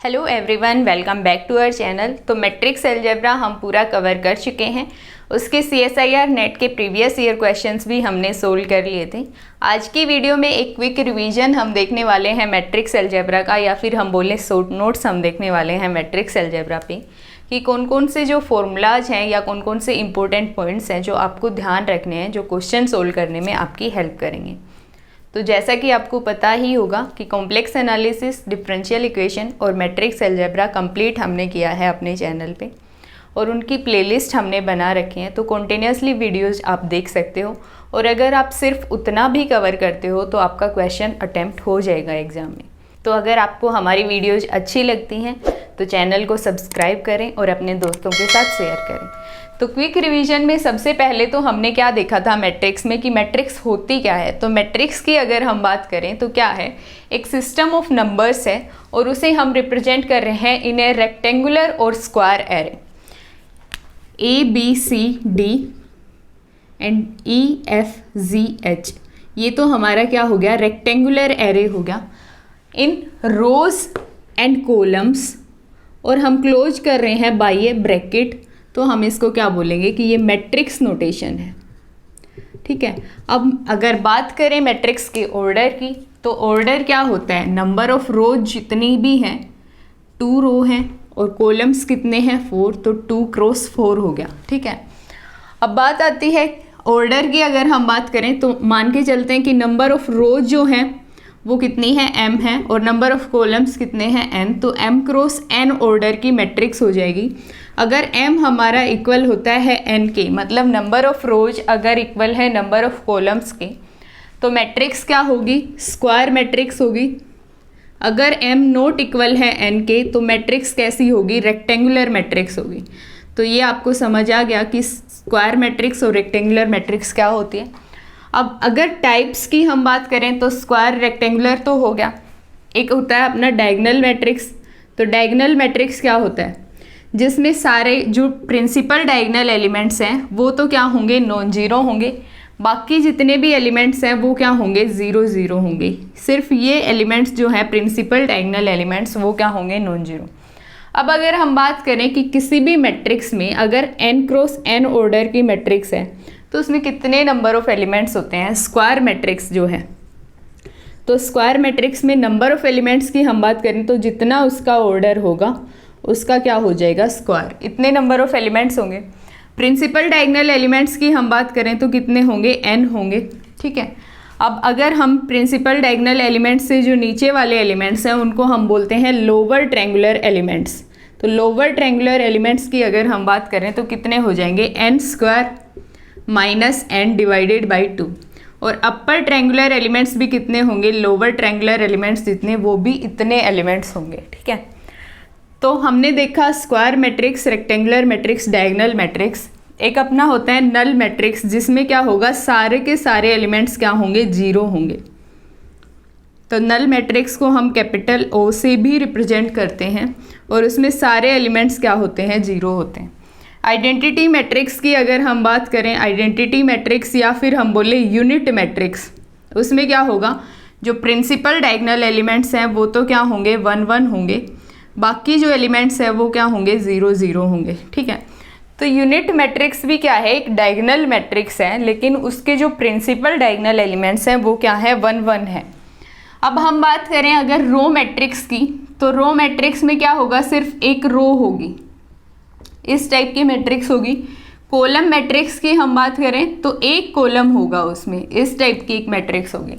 Hello everyone, welcome back to our channel. तो matrix algebra हम पूरा कवर कर चुके हैं। उसके CSIR नेट के प्रीवियस ईयर क्वेश्चंस भी हमने सोल्व कर लिए थे। आज की वीडियो में एक क्विक रिवीजन हम देखने वाले हैं मैट्रिक्स अलजेब्रा का, या फिर हम बोलें शॉर्ट नोट्स हम देखने वाले हैं मैट्रिक्स अलजेब्रा पे कि कौन कौन से जो फॉर्मूलाज हैं या कौन कौन से इंपॉर्टेंट पॉइंट्स हैं जो आपको ध्यान रखने हैं, जो क्वेश्चन सोल्व करने में आपकी हेल्प करेंगे। तो जैसा कि आपको पता ही होगा कि कॉम्प्लेक्स एनालिसिस, डिफरेंशियल इक्वेशन और मैट्रिक्स अलजेब्रा कंप्लीट हमने किया है अपने चैनल पे, और उनकी प्लेलिस्ट हमने बना रखी है। तो कॉन्टिन्यूसली वीडियोज़ आप देख सकते हो, और अगर आप सिर्फ उतना भी कवर करते हो तो आपका क्वेश्चन अटैम्प्ट हो जाएगा एग्ज़ाम में। तो अगर आपको हमारी वीडियोज़ अच्छी लगती हैं तो चैनल को सब्सक्राइब करें और अपने दोस्तों के साथ शेयर करें। तो क्विक रिवीजन में सबसे पहले तो हमने क्या देखा था मैट्रिक्स में कि मैट्रिक्स होती क्या है। तो मैट्रिक्स की अगर हम बात करें तो क्या है, एक सिस्टम ऑफ नंबर्स है और उसे हम रिप्रेजेंट कर रहे हैं इन ए रेक्टेंगुलर और square array. ABCD and EFGH, ये तो हमारा क्या हो गया, रेक्टेंगुलर एरे हो गया इन रोज एंड कॉलम्स, और हम क्लोज कर रहे हैं बाय ए ब्रैकेट। तो हम इसको क्या बोलेंगे कि ये मैट्रिक्स नोटेशन है। ठीक है, अब अगर बात करें मैट्रिक्स के ऑर्डर की, तो ऑर्डर क्या होता है, नंबर ऑफ रोज जितनी भी हैं 2 रो हैं, और कॉलम्स कितने हैं 4, तो 2 क्रॉस 4 हो गया। ठीक है, अब बात आती है ऑर्डर की। अगर हम बात करें तो मान के चलते हैं कि नंबर ऑफ रोज जो हैं वो कितनी है, m है, और नंबर ऑफ कॉलम्स कितने हैं, n। तो m क्रॉस n ऑर्डर की मैट्रिक्स हो जाएगी। अगर m हमारा इक्वल होता है n के, मतलब नंबर ऑफ रोज अगर इक्वल है नंबर ऑफ कॉलम्स के, तो मैट्रिक्स क्या होगी, स्क्वायर मैट्रिक्स होगी। अगर m नॉट इक्वल है n के, तो मैट्रिक्स कैसी होगी, रेक्टेंगुलर मैट्रिक्स होगी। तो ये आपको समझ आ गया कि स्क्वायर मैट्रिक्स और रेक्टेंगुलर मैट्रिक्स क्या होती है। अब अगर टाइप्स की हम बात करें तो स्क्वायर, रेक्टेंगुलर तो हो गया, एक होता है अपना डायगोनल मैट्रिक्स। तो डायगोनल मैट्रिक्स क्या होता है, जिसमें सारे जो प्रिंसिपल डायगोनल एलिमेंट्स हैं वो तो क्या होंगे, नॉन जीरो होंगे। बाकी जितने भी एलिमेंट्स हैं वो क्या होंगे, 0 0 होंगे। सिर्फ ये एलिमेंट्स जो हैं प्रिंसिपल डायगोनल एलिमेंट्स, वो क्या होंगे, नॉन जीरो। अब अगर हम बात करें कि किसी भी मैट्रिक्स में अगर n क्रॉस n ऑर्डर की मैट्रिक्स है तो उसमें कितने नंबर ऑफ एलिमेंट्स होते हैं, स्क्वायर मैट्रिक्स जो है। तो स्क्वायर मैट्रिक्स में नंबर ऑफ एलिमेंट्स की हम बात करें तो जितना उसका ऑर्डर होगा उसका क्या हो जाएगा, स्क्वायर। इतने नंबर ऑफ एलिमेंट्स होंगे। प्रिंसिपल डायगोनल एलिमेंट्स की हम बात करें तो कितने होंगे, n होंगे। ठीक है, अब अगर हम प्रिंसिपल डायगोनल एलिमेंट्स से जो नीचे वाले एलिमेंट्स हैं उनको हम बोलते हैं लोअर ट्रायंगुलर एलिमेंट्स। तो लोअर ट्रायंगुलर एलिमेंट्स की अगर हम बात करें तो कितने हो जाएंगे, n square minus n divided by 2। और अपर ट्रायंगुलर एलिमेंट्स भी कितने होंगे, लोअर ट्रायंगुलर एलिमेंट्स जितने, वो भी इतने एलिमेंट्स होंगे। ठीक है, तो हमने देखा square matrix, rectangular matrix, diagonal matrix. एक अपना होता है नल मैट्रिक्स, जिसमें क्या होगा, सारे के सारे एलिमेंट्स क्या होंगे, 0 होंगे। तो नल मैट्रिक्स को हम कैपिटल O से भी रिप्रेजेंट करते हैं, और उसमें सारे एलिमेंट्स क्या होते हैं, 0 होते हैं। आइडेंटिटी मैट्रिक्स की अगर हम बात करें, आइडेंटिटी मैट्रिक्स या फिर हम बोले यूनिट मैट्रिक्स, उसमें क्या होगा, जो प्रिंसिपल डायगोनल एलिमेंट्स हैं वो तो क्या होंगे, 1 1 होंगे। बाकी जो एलिमेंट्स हैं वो क्या होंगे, 0 0 होंगे। ठीक है, तो यूनिट मैट्रिक्स भी क्या है, एक डायगोनल मैट्रिक्स है, लेकिन उसके जो प्रिंसिपल डायगोनल एलिमेंट्स हैं वो क्या है, 1 1 है। अब हम बात करें अगर रो मैट्रिक्स की, तो रो मैट्रिक्स में क्या होगा, सिर्फ एक रो होगी, इस टाइप की मैट्रिक्स होगी। कॉलम मैट्रिक्स की हम बात करें तो एक कॉलम होगा उसमें, इस टाइप की एक मैट्रिक्स होगी।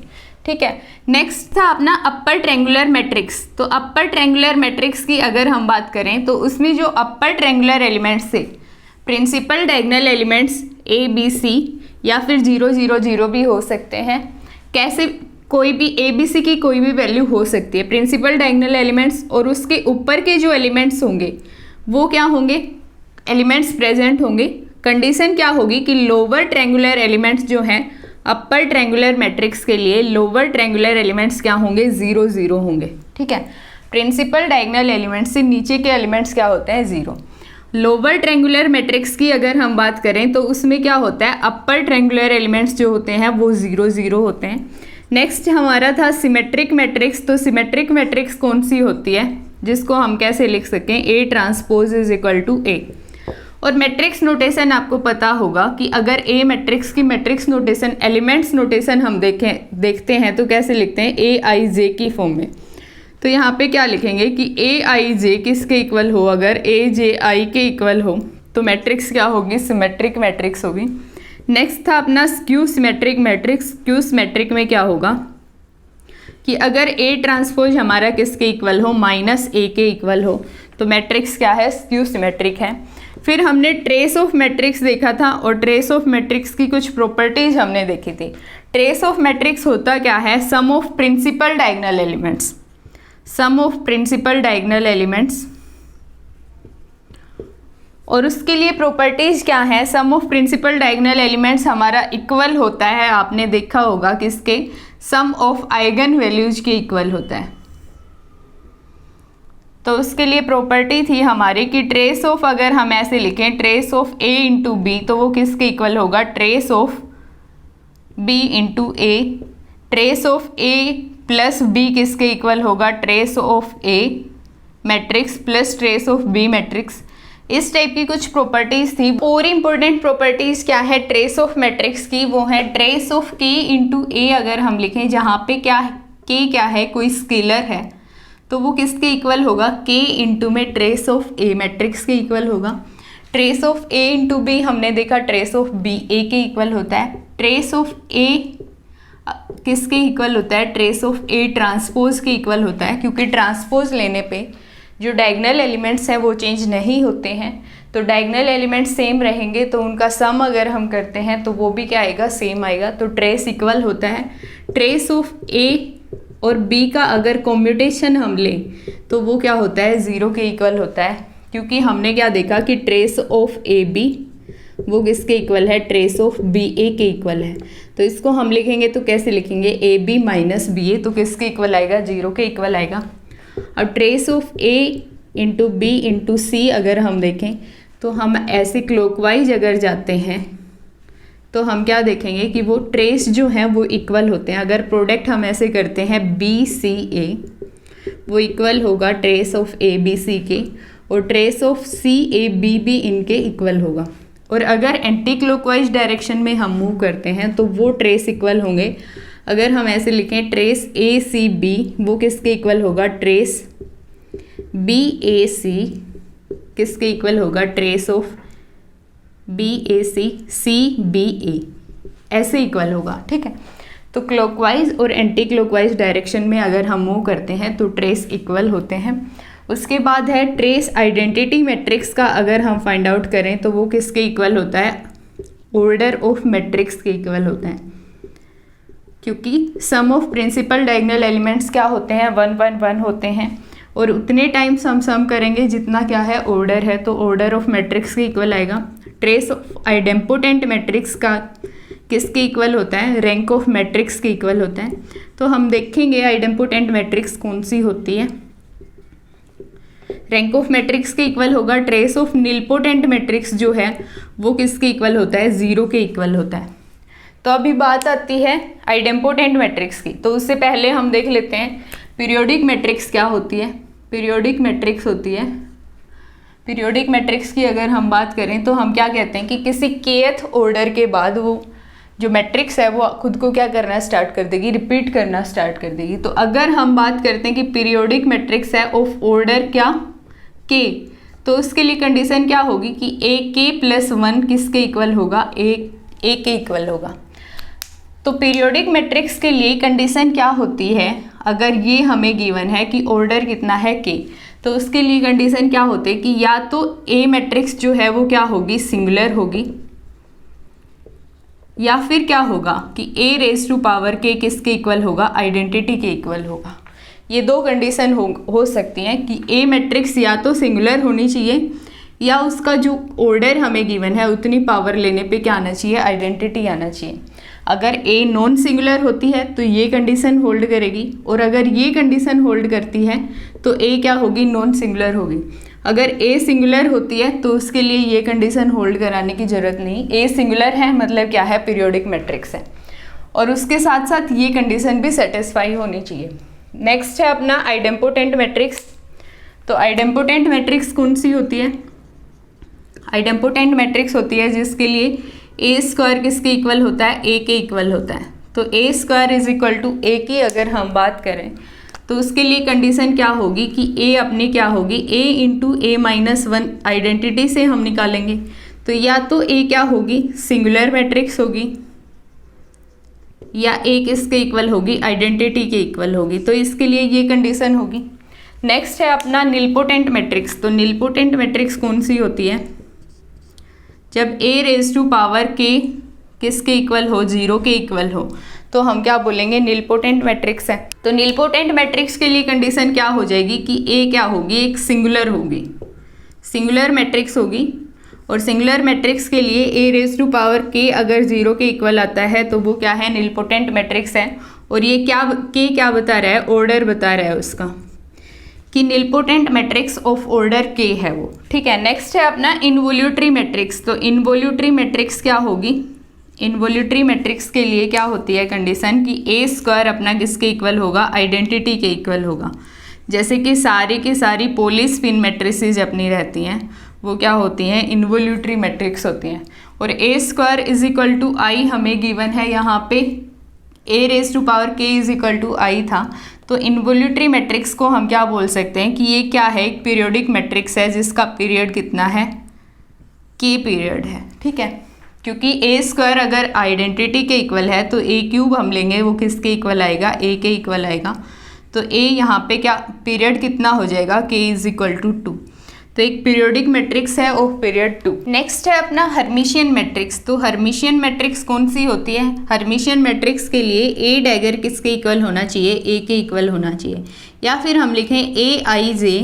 ठीक है, नेक्स्ट था अपना अपर ट्रायंगुलर मैट्रिक्स। तो अपर ट्रायंगुलर मैट्रिक्स की अगर हम बात करें तो उसमें जो अपर ट्रायंगुलर एलिमेंट्स थे, प्रिंसिपल डायगोनल एलिमेंट्स ABC या फिर 0 0 0 भी हो सकते हैं। कैसे, कोई भी ABC की कोई भी वैल्यू हो सकती है, प्रिंसिपल डायगोनल एलिमेंट्स, और उसके ऊपर के जो एलिमेंट्स होंगे वो क्या होंगे, एलिमेंट्स प्रेजेंट होंगे। कंडीशन क्या होगी कि लोअर ट्रायंगुलर एलिमेंट्स जो हैं अपर ट्रायंगुलर मैट्रिक्स के लिए, लोअर ट्रायंगुलर एलिमेंट्स क्या होंगे, 0 0 होंगे। ठीक है, प्रिंसिपल डायगोनल एलिमेंट्स से नीचे के एलिमेंट्स क्या होते हैं, 0। लोअर ट्रायंगुलर मैट्रिक्स की अगर हम बात करें तो उसमें क्या होता है, अपर ट्रायंगुलर एलिमेंट्स जो होते हैं वो 0 0 होते हैं। नेक्स्ट हमारा था सिमेट्रिक मैट्रिक्स। तो सिमेट्रिक मैट्रिक्स कौन सी होती है, जिसको हम कैसे लिख सकें, A transpose is equal to A. और मैट्रिक्स नोटेशन आपको पता होगा कि अगर ए मैट्रिक्स की मैट्रिक्स नोटेशन एलिमेंट्स नोटेशन हम देखते हैं तो कैसे लिखते हैं, ए आई जे की फॉर्म में। तो यहाँ पे क्या लिखेंगे कि ए आई जे किसके इक्वल हो, अगर ए जे आई के इक्वल हो तो मैट्रिक्स क्या होगी, सिमेट्रिक मैट्रिक्स होगी। नेक्स्ट था अपना skew symmetric matrix. Skew symmetric में क्या होगा कि अगर ए ट्रांसपोज हमारा किसके इक्वल हो, माइनस ए के इक्वल हो, तो मैट्रिक्स क्या है, स्क्यू सिमेट्रिक है। फिर हमने ट्रेस ऑफ मैट्रिक्स देखा था और ट्रेस ऑफ मैट्रिक्स की कुछ प्रॉपर्टीज हमने देखी थी। ट्रेस ऑफ मैट्रिक्स होता क्या है, sum of principal diagonal elements, sum of principal diagonal elements. और उसके लिए प्रॉपर्टीज क्या है, sum of principal diagonal elements हमारा इक्वल होता है, आपने देखा होगा किसके, सम ऑफ आइगन वैल्यूज के इक्वल होता है। तो उसके लिए प्रॉपर्टी थी हमारी कि ट्रेस ऑफ, अगर हम ऐसे लिखें trace of A into B, तो वो किसके इक्वल होगा, trace of B into A. Trace of A plus B किसके इक्वल होगा, trace of A matrix plus trace of B matrix. इस टाइप की कुछ प्रॉपर्टीज थी। और इंपॉर्टेंट प्रॉपर्टीज क्या है ट्रेस ऑफ मैट्रिक्स की, वो है ट्रेस ऑफ के इंटू ए। अगर हम लिखें जहाँ पे क्या है, के क्या है, कोई स्केलर है, तो वो किसके इक्वल होगा, के इंटू में ट्रेस ऑफ ए मैट्रिक्स के इक्वल होगा। Trace of A into B हमने देखा ट्रेस ऑफ बी ए के इक्वल होता है। ट्रेस ऑफ ए किसके इक्वल होता है, ट्रेस ऑफ ए ट्रांसपोज के इक्वल होता है, क्योंकि ट्रांसपोज लेने पे जो डायगोनल एलिमेंट्स हैं वो चेंज नहीं होते हैं। तो डायगोनल एलिमेंट्स सेम रहेंगे तो उनका सम अगर हम करते हैं तो वो भी क्या आएगा, सेम आएगा। तो ट्रेस इक्वल होता है ट्रेस ऑफ ए और बी का अगर कॉम्यूटेशन हम लें तो वो क्या होता है, ज़ीरो के इक्वल होता है, क्योंकि हमने क्या देखा कि ट्रेस ऑफ ए बी वो किसके इक्वल है, ट्रेस ऑफ बी ए के इक्वल है। तो इसको हम लिखेंगे तो कैसे लिखेंगे, A B minus B A, तो किसके इक्वल आएगा, जीरो के इक्वल आएगा। अब trace of A into B into C अगर हम देखें तो हम ऐसे क्लॉकवाइज अगर जाते हैं तो हम क्या देखेंगे कि वो ट्रेस जो हैं वो इक्वल होते हैं। अगर प्रोडक्ट हम ऐसे करते हैं बी सी ए, वो इक्वल होगा trace of A B C के, और trace of C A B भी इनके इक्वल होगा। और अगर एंटी क्लॉकवाइज डायरेक्शन में हम मूव करते हैं तो वो ट्रेस इक्वल होंगे। अगर हम ऐसे लिखें ट्रेस ए सी बी, वो किसके इक्वल होगा, ट्रेस बी ए सी किसके इक्वल होगा, trace of B A C C B A, ऐसे इक्वल होगा। ठीक है, तो क्लॉकवाइज और एंटी क्लॉकवाइज डायरेक्शन में अगर हम मूव करते हैं तो ट्रेस इक्वल होते हैं। उसके बाद है ट्रेस आइडेंटिटी मैट्रिक्स का अगर हम फाइंड आउट करें तो वो किसके इक्वल होता है, ऑर्डर ऑफ मैट्रिक्स के इक्वल होता है, क्योंकि सम ऑफ प्रिंसिपल डायगोनल एलिमेंट्स क्या होते हैं, 1 1 1 होते हैं, और उतने टाइम्स हम सम करेंगे जितना क्या है, ऑर्डर है, तो ऑर्डर ऑफ मैट्रिक्स के इक्वल आएगा। ट्रेस ऑफ आइडेम्पोटेंट मैट्रिक्स का किसके इक्वल होता है, रैंक ऑफ मैट्रिक्स के इक्वल होता है। तो हम देखेंगे आइडेम्पोटेंट मैट्रिक्स कौन सी होती है। रैंक ऑफ मैट्रिक्स के इक्वल होगा ट्रेस ऑफ निलपोटेंट मैट्रिक्स जो है वो किसके इक्वल होता है, ज़ीरो के इक्वल होता है। तो अभी बात आती है आइडेम्पोटेंट मैट्रिक्स की, तो उससे पहले हम देख लेते हैं पीरियोडिक मैट्रिक्स क्या होती है। पीरियोडिक मैट्रिक्स होती है, पीरियोडिक मैट्रिक्स की अगर हम बात करें तो हम क्या कहते हैं कि किसी kth ऑर्डर के बाद वो जो मैट्रिक्स है वो खुद को क्या करना स्टार्ट कर देगी, रिपीट करना स्टार्ट कर देगी। तो अगर हम बात करते हैं कि पीरियोडिक मैट्रिक्स है ऑफ ऑर्डर क्या, k, तो उसके लिए कंडीशन क्या होगी कि ए के प्लस 1 किसके इक्वल होगा, ए के इक्वल होगा। तो पीरियोडिक मैट्रिक्स के लिए कंडीशन क्या होती है, अगर ये हमें गिवन है कि ऑर्डर कितना है k, तो उसके लिए कंडीशन क्या होती है कि या तो ए मैट्रिक्स जो है वो क्या होगी, सिंगुलर होगी, या फिर क्या होगा कि a raise to power k किसके इक्वल होगा, आइडेंटिटी के इक्वल होगा। ये दो कंडीशन हो सकती हैं कि ए मैट्रिक्स या तो सिंगुलर होनी चाहिए या उसका जो ऑर्डर हमें गिवन है उतनी पावर लेने पे क्या आना चाहिए, आइडेंटिटी आना चाहिए। अगर ए नॉन सिंगुलर होती है तो ये कंडीशन होल्ड करेगी, और अगर ये कंडीशन होल्ड करती है तो ए क्या होगी, नॉन सिंगुलर होगी। अगर ए सिंगुलर होती है तो उसके लिए ये कंडीशन होल्ड कराने की ज़रूरत नहीं, ए सिंगुलर है मतलब क्या है, पीरियोडिक मैट्रिक्स है, और उसके साथ साथ ये कंडीशन भी सेटिस्फाई होनी चाहिए। नेक्स्ट है अपना आइडेम्पोटेंट मैट्रिक्स। तो आइडेम्पोटेंट मैट्रिक्स कौन सी होती है? आइडेम्पोटेंट मैट्रिक्स होती है जिसके लिए ए स्क्वायर किसके इक्वल होता है? ए के इक्वल होता है। तो ए स्क्वायर इज इक्वल टू ए की अगर हम बात करें तो उसके लिए कंडीशन क्या होगी कि ए अपनी क्या होगी? ए इंटू ए माइनस वन आइडेंटिटी से हम निकालेंगे। तो या तो ए क्या होगी? सिंगुलर मैट्रिक्स होगी, या ए किसके इक्वल होगी? आइडेंटिटी के इक्वल होगी। तो इसके लिए ये कंडीशन होगी। नेक्स्ट है अपना निलपोटेंट मैट्रिक्स। तो निलपोटेंट मैट्रिक्स कौन सी होती है? जब ए रेज टू पावर के किसके इक्वल हो? 0 के इक्वल हो, तो हम क्या बोलेंगे? निलपोटेंट मैट्रिक्स है। तो निलपोटेंट मैट्रिक्स के लिए कंडीशन क्या हो जाएगी कि ए क्या होगी? एक सिंगुलर होगी, सिंगुलर मैट्रिक्स होगी। और सिंगुलर मैट्रिक्स के लिए ए रेज टू पावर के अगर 0 के इक्वल आता है तो वो क्या है? निलपोटेंट मैट्रिक्स है। और ये क्या बता रहा है? ऑर्डर बता रहा है उसका, कि निलपोटेंट मैट्रिक्स ऑफ ऑर्डर के है वो। ठीक है। नेक्स्ट है अपना इनवोल्यूटरी मैट्रिक्स। तो इनवोल्यूटरी मैट्रिक्स क्या होगी? इनवोल्यूटरी मैट्रिक्स के लिए क्या होती है कंडीशन कि ए स्क्वायर अपना किसके इक्वल होगा? आइडेंटिटी के इक्वल होगा। जैसे कि सारी की सारी पोली स्पिन मैट्रिसेस अपनी रहती हैं, वो क्या होती हैं? इनवोल्यूटरी मैट्रिक्स होती हैं। और ए स्क्वायर इज इक्वल टू आई हमें गिवन है यहाँ पे, ए रेज टू पावर के इज इक्वल टू आई था। तो इनवोल्यूटरी मैट्रिक्स को हम क्या बोल सकते हैं कि ये क्या है? एक पीरियोडिक मैट्रिक्स है जिसका पीरियड कितना है? के पीरियड है। ठीक है। क्योंकि ए स्क्वायर अगर आइडेंटिटी के इक्वल है तो ए क्यूब हम लेंगे, वो किसके इक्वल आएगा? ए के इक्वल आएगा। तो ए यहाँ पे क्या पीरियड कितना हो जाएगा? के इज इक्वल टू 2। तो एक पीरियोडिक मैट्रिक्स है ऑफ पीरियड 2। नेक्स्ट है अपना हर्मिशियन मैट्रिक्स। तो हर्मिशियन मैट्रिक्स कौन सी होती है? हर्मिशियन मैट्रिक्स के लिए ए डैगर किसके इक्वल होना चाहिए? ए के इक्वल होना चाहिए। या फिर हम लिखें ए आई जे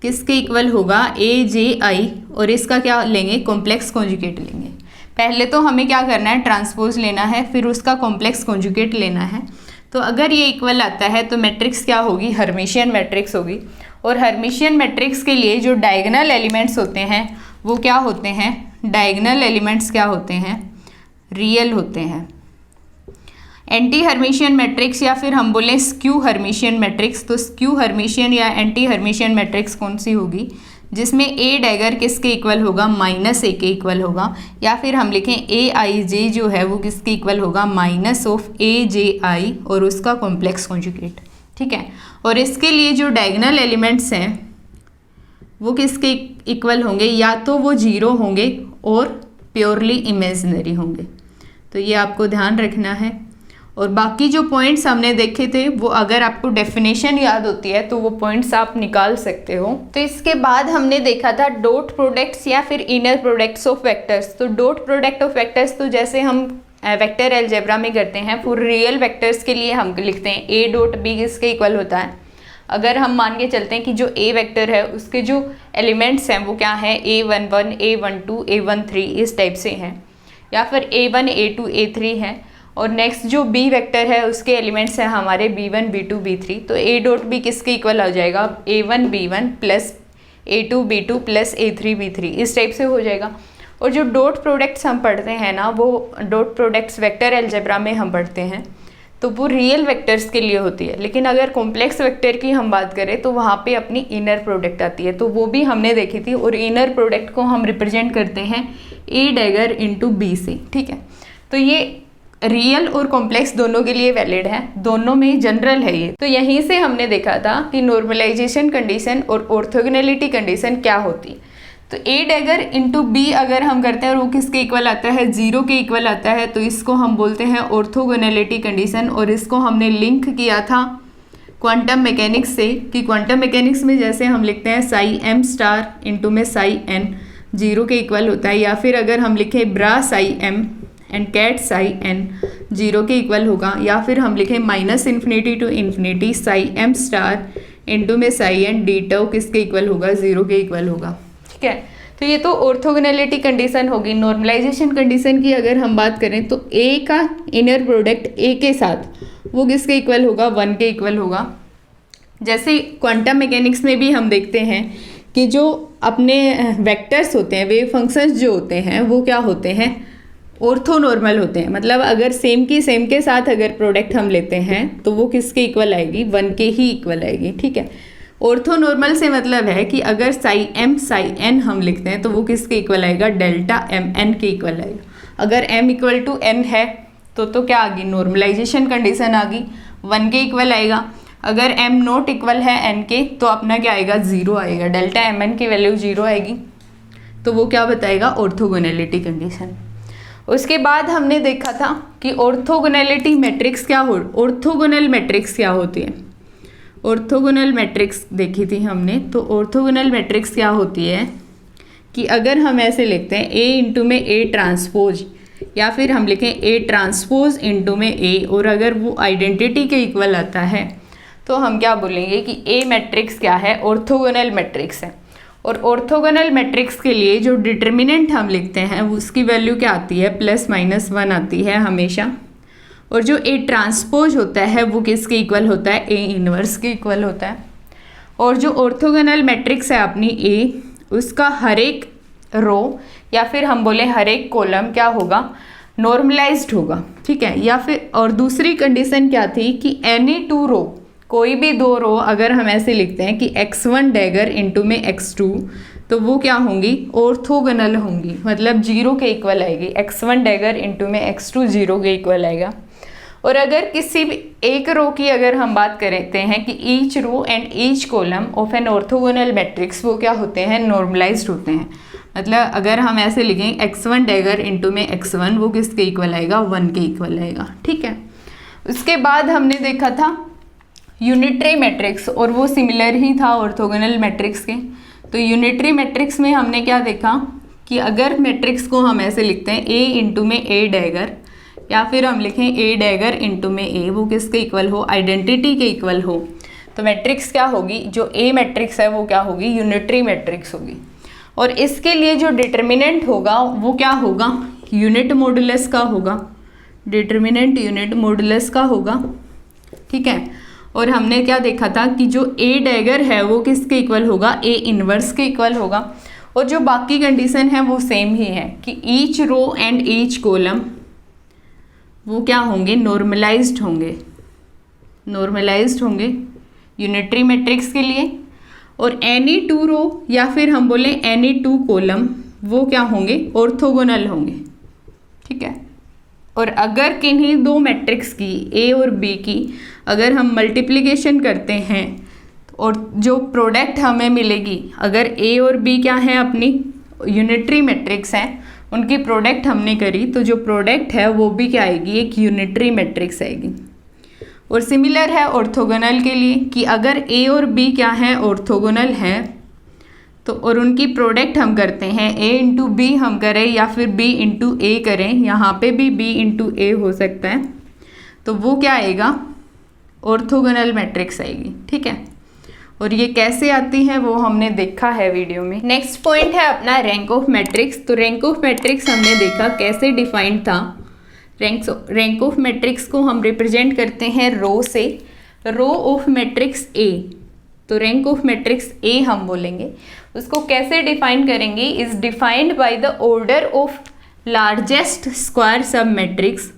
किसके इक्वल होगा? ए जे आई। और इसका क्या लेंगे? कॉम्प्लेक्स कॉन्जुगेट लेंगे। पहले तो हमें क्या करना है? ट्रांसपोज लेना है, फिर उसका कॉम्प्लेक्स कॉन्जुगेट लेना है। तो अगर ये इक्वल आता है तो मैट्रिक्स क्या होगी? हर्मिशियन मैट्रिक्स होगी। और हर्मिशियन मैट्रिक्स के लिए जो डायगोनल एलिमेंट्स होते हैं वो क्या होते हैं? डायगोनल एलिमेंट्स क्या होते हैं? रियल होते हैं। एंटी हर्मिशियन मैट्रिक्स या फिर हम बोलें स्क्यू हर्मिशियन मैट्रिक्स। तो स्क्यू हर्मिशियन या एंटी हर्मिशियन मैट्रिक्स कौन सी होगी? जिसमें ए डैगर किसके इक्वल होगा? माइनस ए के इक्वल होगा। या फिर हम लिखें ए आई जे जो है वो किसके इक्वल होगा? माइनस ऑफ ए जे आई और उसका कॉम्प्लेक्स कॉन्जुगेट। ठीक है। और इसके लिए जो डायगोनल एलिमेंट्स हैं वो किसके इक्वल होंगे? या तो वो 0 होंगे और प्योरली इमेजिनरी होंगे। तो ये आपको ध्यान रखना है। और बाकी जो पॉइंट्स हमने देखे थे वो अगर आपको डेफिनेशन याद होती है तो वो पॉइंट्स आप निकाल सकते हो। तो इसके बाद हमने देखा था डॉट प्रोडक्ट्स या फिर इनर प्रोडक्ट्स ऑफ वेक्टर्स। तो डॉट प्रोडक्ट ऑफ वेक्टर्स तो जैसे हम वेक्टर अलजेब्रा में करते हैं, फॉर रियल वेक्टर्स के लिए हम लिखते हैं ए डॉट बी किसके इक्वल होता है? अगर हम मान के चलते हैं कि जो ए वेक्टर है उसके जो एलिमेंट्स हैं वो क्या है? A11, A12, A13 इस टाइप से हैं। या फिर A1, A2, A3 है। और नेक्स्ट जो बी वेक्टर है उसके एलिमेंट्स हैं हमारे B1, B2, B3। तो ए डॉट बी किसके इक्वल आ जाएगा? A1, B1 plus A2, B2 plus A3, B3 इस टाइप से हो जाएगा। और जो डॉट प्रोडक्ट्स हम पढ़ते हैं ना, वो डॉट प्रोडक्ट्स वेक्टर अलजेब्रा में हम पढ़ते हैं तो वो रियल वेक्टर्स के लिए होती है। लेकिन अगर कॉम्प्लेक्स वेक्टर की हम बात करें तो वहाँ पे अपनी इनर प्रोडक्ट आती है। तो वो भी हमने देखी थी। और इनर प्रोडक्ट को हम रिप्रेजेंट करते हैं ए डैगर इंटू बी से। ठीक है। तो ये रियल और कॉम्प्लेक्स दोनों के लिए वैलिड है, दोनों में जनरल है ये। तो यहीं से हमने देखा था कि नॉर्मलाइजेशन कंडीशन और ऑर्थोगोनैलिटी कंडीशन क्या होती है। तो ए डैगर इंटू बी अगर हम करते हैं और वो किसके इक्वल आता है? 0 के इक्वल आता है। तो इसको हम बोलते हैं ऑर्थोगोनैलिटी कंडीशन। और इसको हमने लिंक किया था क्वांटम मैकेनिक्स से, कि क्वांटम मैकेनिक्स में जैसे हम लिखते हैं साई एम स्टार इंटू में साई एन 0 के इक्वल होता है। या फिर अगर हम लिखें bra psi M and ket psi N 0 के इक्वल होगा। या फिर हम लिखें minus infinity to infinity psi M star into में साई एन डी टू किसके इक्वल होगा? 0 के इक्वल होगा। ठीक है। तो ये तो ऑर्थोगोनैलिटी कंडीशन होगी। नॉर्मलाइजेशन कंडीशन की अगर हम बात करें तो ए का इनर प्रोडक्ट ए के साथ वो किसके इक्वल होगा? 1 के इक्वल होगा। जैसे क्वांटम मैकेनिक्स में भी हम देखते हैं कि जो अपने वेक्टर्स होते हैं, वेव फंक्शंस जो होते हैं वो क्या होते हैं? ऑर्थोनॉर्मल होते हैं। मतलब अगर सेम के साथ अगर प्रोडक्ट हम लेते हैं तो वो किसके इक्वल आएगी? 1 के ही इक्वल आएगी। ठीक है। ऑर्थोनॉर्मल से मतलब है कि अगर साई एम साई एन हम लिखते हैं तो वो किसके इक्वल आएगा, डेल्टा एम एन के इक्वल आएगा। अगर m इक्वल टू एन है तो क्या आ गई, नॉर्मलाइजेशन कंडीशन आ गई, 1 के इक्वल आएगा। अगर m नॉट इक्वल है n के तो अपना क्या आएगा, 0 आएगा, डेल्टा एम एन की वैल्यू 0 आएगी। तो वो क्या बताएगा, ऑर्थोगोनैलिटी कंडीशन। उसके बाद हमने देखा था कि ऑर्थोगोनैलिटी मैट्रिक्स क्या हो, ऑर्थोगोनल मैट्रिक्स क्या होती है। ऑर्थोगोनल मैट्रिक्स देखी थी हमने। तो ऑर्थोगोनल मैट्रिक्स क्या होती है कि अगर हम ऐसे लिखते हैं A इंटू में A ट्रांसपोज, या फिर हम लिखें A ट्रांसपोज इंटू में A, और अगर वो आइडेंटिटी के इक्वल आता है तो हम क्या बोलेंगे कि A मैट्रिक्स क्या है, ऑर्थोगोनल मैट्रिक्स है। और ऑर्थोगोनल मैट्रिक्स के लिए जो डिटर्मिनेंट हम लिखते हैं उसकी वैल्यू क्या आती है, +-1 आती है हमेशा। और जो A ट्रांसपोज होता है वो किसके इक्वल होता है, A इनवर्स के इक्वल होता है। और जो ऑर्थोगोनल मैट्रिक्स है अपनी A, उसका हर एक रो या फिर हम बोले हर एक कॉलम क्या होगा, नॉर्मलाइज्ड होगा, ठीक है। या फिर और दूसरी कंडीशन क्या थी कि एनी 2 रो, कोई भी 2 रो अगर हम ऐसे लिखते हैं कि x1 डैगर इंटू में x2, तो वो क्या होंगी, ऑर्थोगोनल होंगी, मतलब 0 के इक्वल आएगी। x1 डैगर इंटू में x2 0 के इक्वल आएगा। और अगर किसी भी एक रो की अगर हम बात करते हैं कि each row and each column of an orthogonal matrix, वो क्या होते हैं, नॉर्मलाइज्ड होते हैं। मतलब अगर हम ऐसे लिखें x1 डैगर इंटू में x1, वो किसके इक्वल आएगा, 1 के इक्वल आएगा, ठीक है। उसके बाद हमने देखा था यूनिटरी मैट्रिक्स, और वो सिमिलर ही था ऑर्थोगोनल मैट्रिक्स के। तो यूनिटरी मैट्रिक्स में हमने क्या देखा कि अगर मैट्रिक्स को हम ऐसे लिखते हैं A इंटू में A डैगर, या फिर हम लिखें A डैगर इंटू में A, वो किसके इक्वल हो, आइडेंटिटी के इक्वल हो, तो मैट्रिक्स क्या होगी, जो A मैट्रिक्स है वो क्या होगी, यूनिटरी मैट्रिक्स होगी। और इसके लिए जो डिटर्मिनेंट होगा वो क्या होगा, यूनिट मॉडुलस का होगा, डिटर्मिनेंट यूनिट मॉडुलस का होगा, ठीक है। और हमने क्या देखा था कि जो A डैगर है वो किसके इक्वल होगा, A इनवर्स के इक्वल होगा। और जो बाकी कंडीशन है वो सेम ही है कि each row and each column वो क्या होंगे, नॉर्मलाइज्ड होंगे, नॉर्मलाइज्ड होंगे यूनिटरी मैट्रिक्स के लिए। और एनी 2 रो या फिर हम बोले एनी 2 कॉलम वो क्या होंगे, ऑर्थोगोनल होंगे, ठीक है। और अगर किन्हीं 2 मैट्रिक्स की A और B की अगर हम मल्टीप्लिकेशन करते हैं और जो प्रोडक्ट हमें मिलेगी, अगर A और B क्या है, अपनी यूनिटरी मैट्रिक्स हैं, उनकी प्रोडक्ट हमने करी तो जो प्रोडक्ट है वो भी क्या आएगी, एक यूनिटरी मैट्रिक्स आएगी। और सिमिलर है ऑर्थोगोनल के लिए कि अगर A और B क्या है, ऑर्थोगोनल है, तो और उनकी प्रोडक्ट हम करते हैं A इंटू B हम करें या फिर B इंटू A करें, यहाँ पे भी B इंटू A हो सकता है, तो वो क्या आएगा, ऑर्थोगोनल मैट्रिक्स आएगी, ठीक है। और ये कैसे आती है वो हमने देखा है वीडियो में। नेक्स्ट पॉइंट है अपना रैंक ऑफ मैट्रिक्स। तो रैंक ऑफ मैट्रिक्स हमने देखा कैसे डिफाइंड था। रैंक ऑफ मैट्रिक्स को हम रिप्रेजेंट करते हैं रो से, रो ऑफ मैट्रिक्स A। तो रैंक ऑफ मैट्रिक्स A हम बोलेंगे, उसको कैसे डिफाइन करेंगे, is defined by the order of largest square submatrix,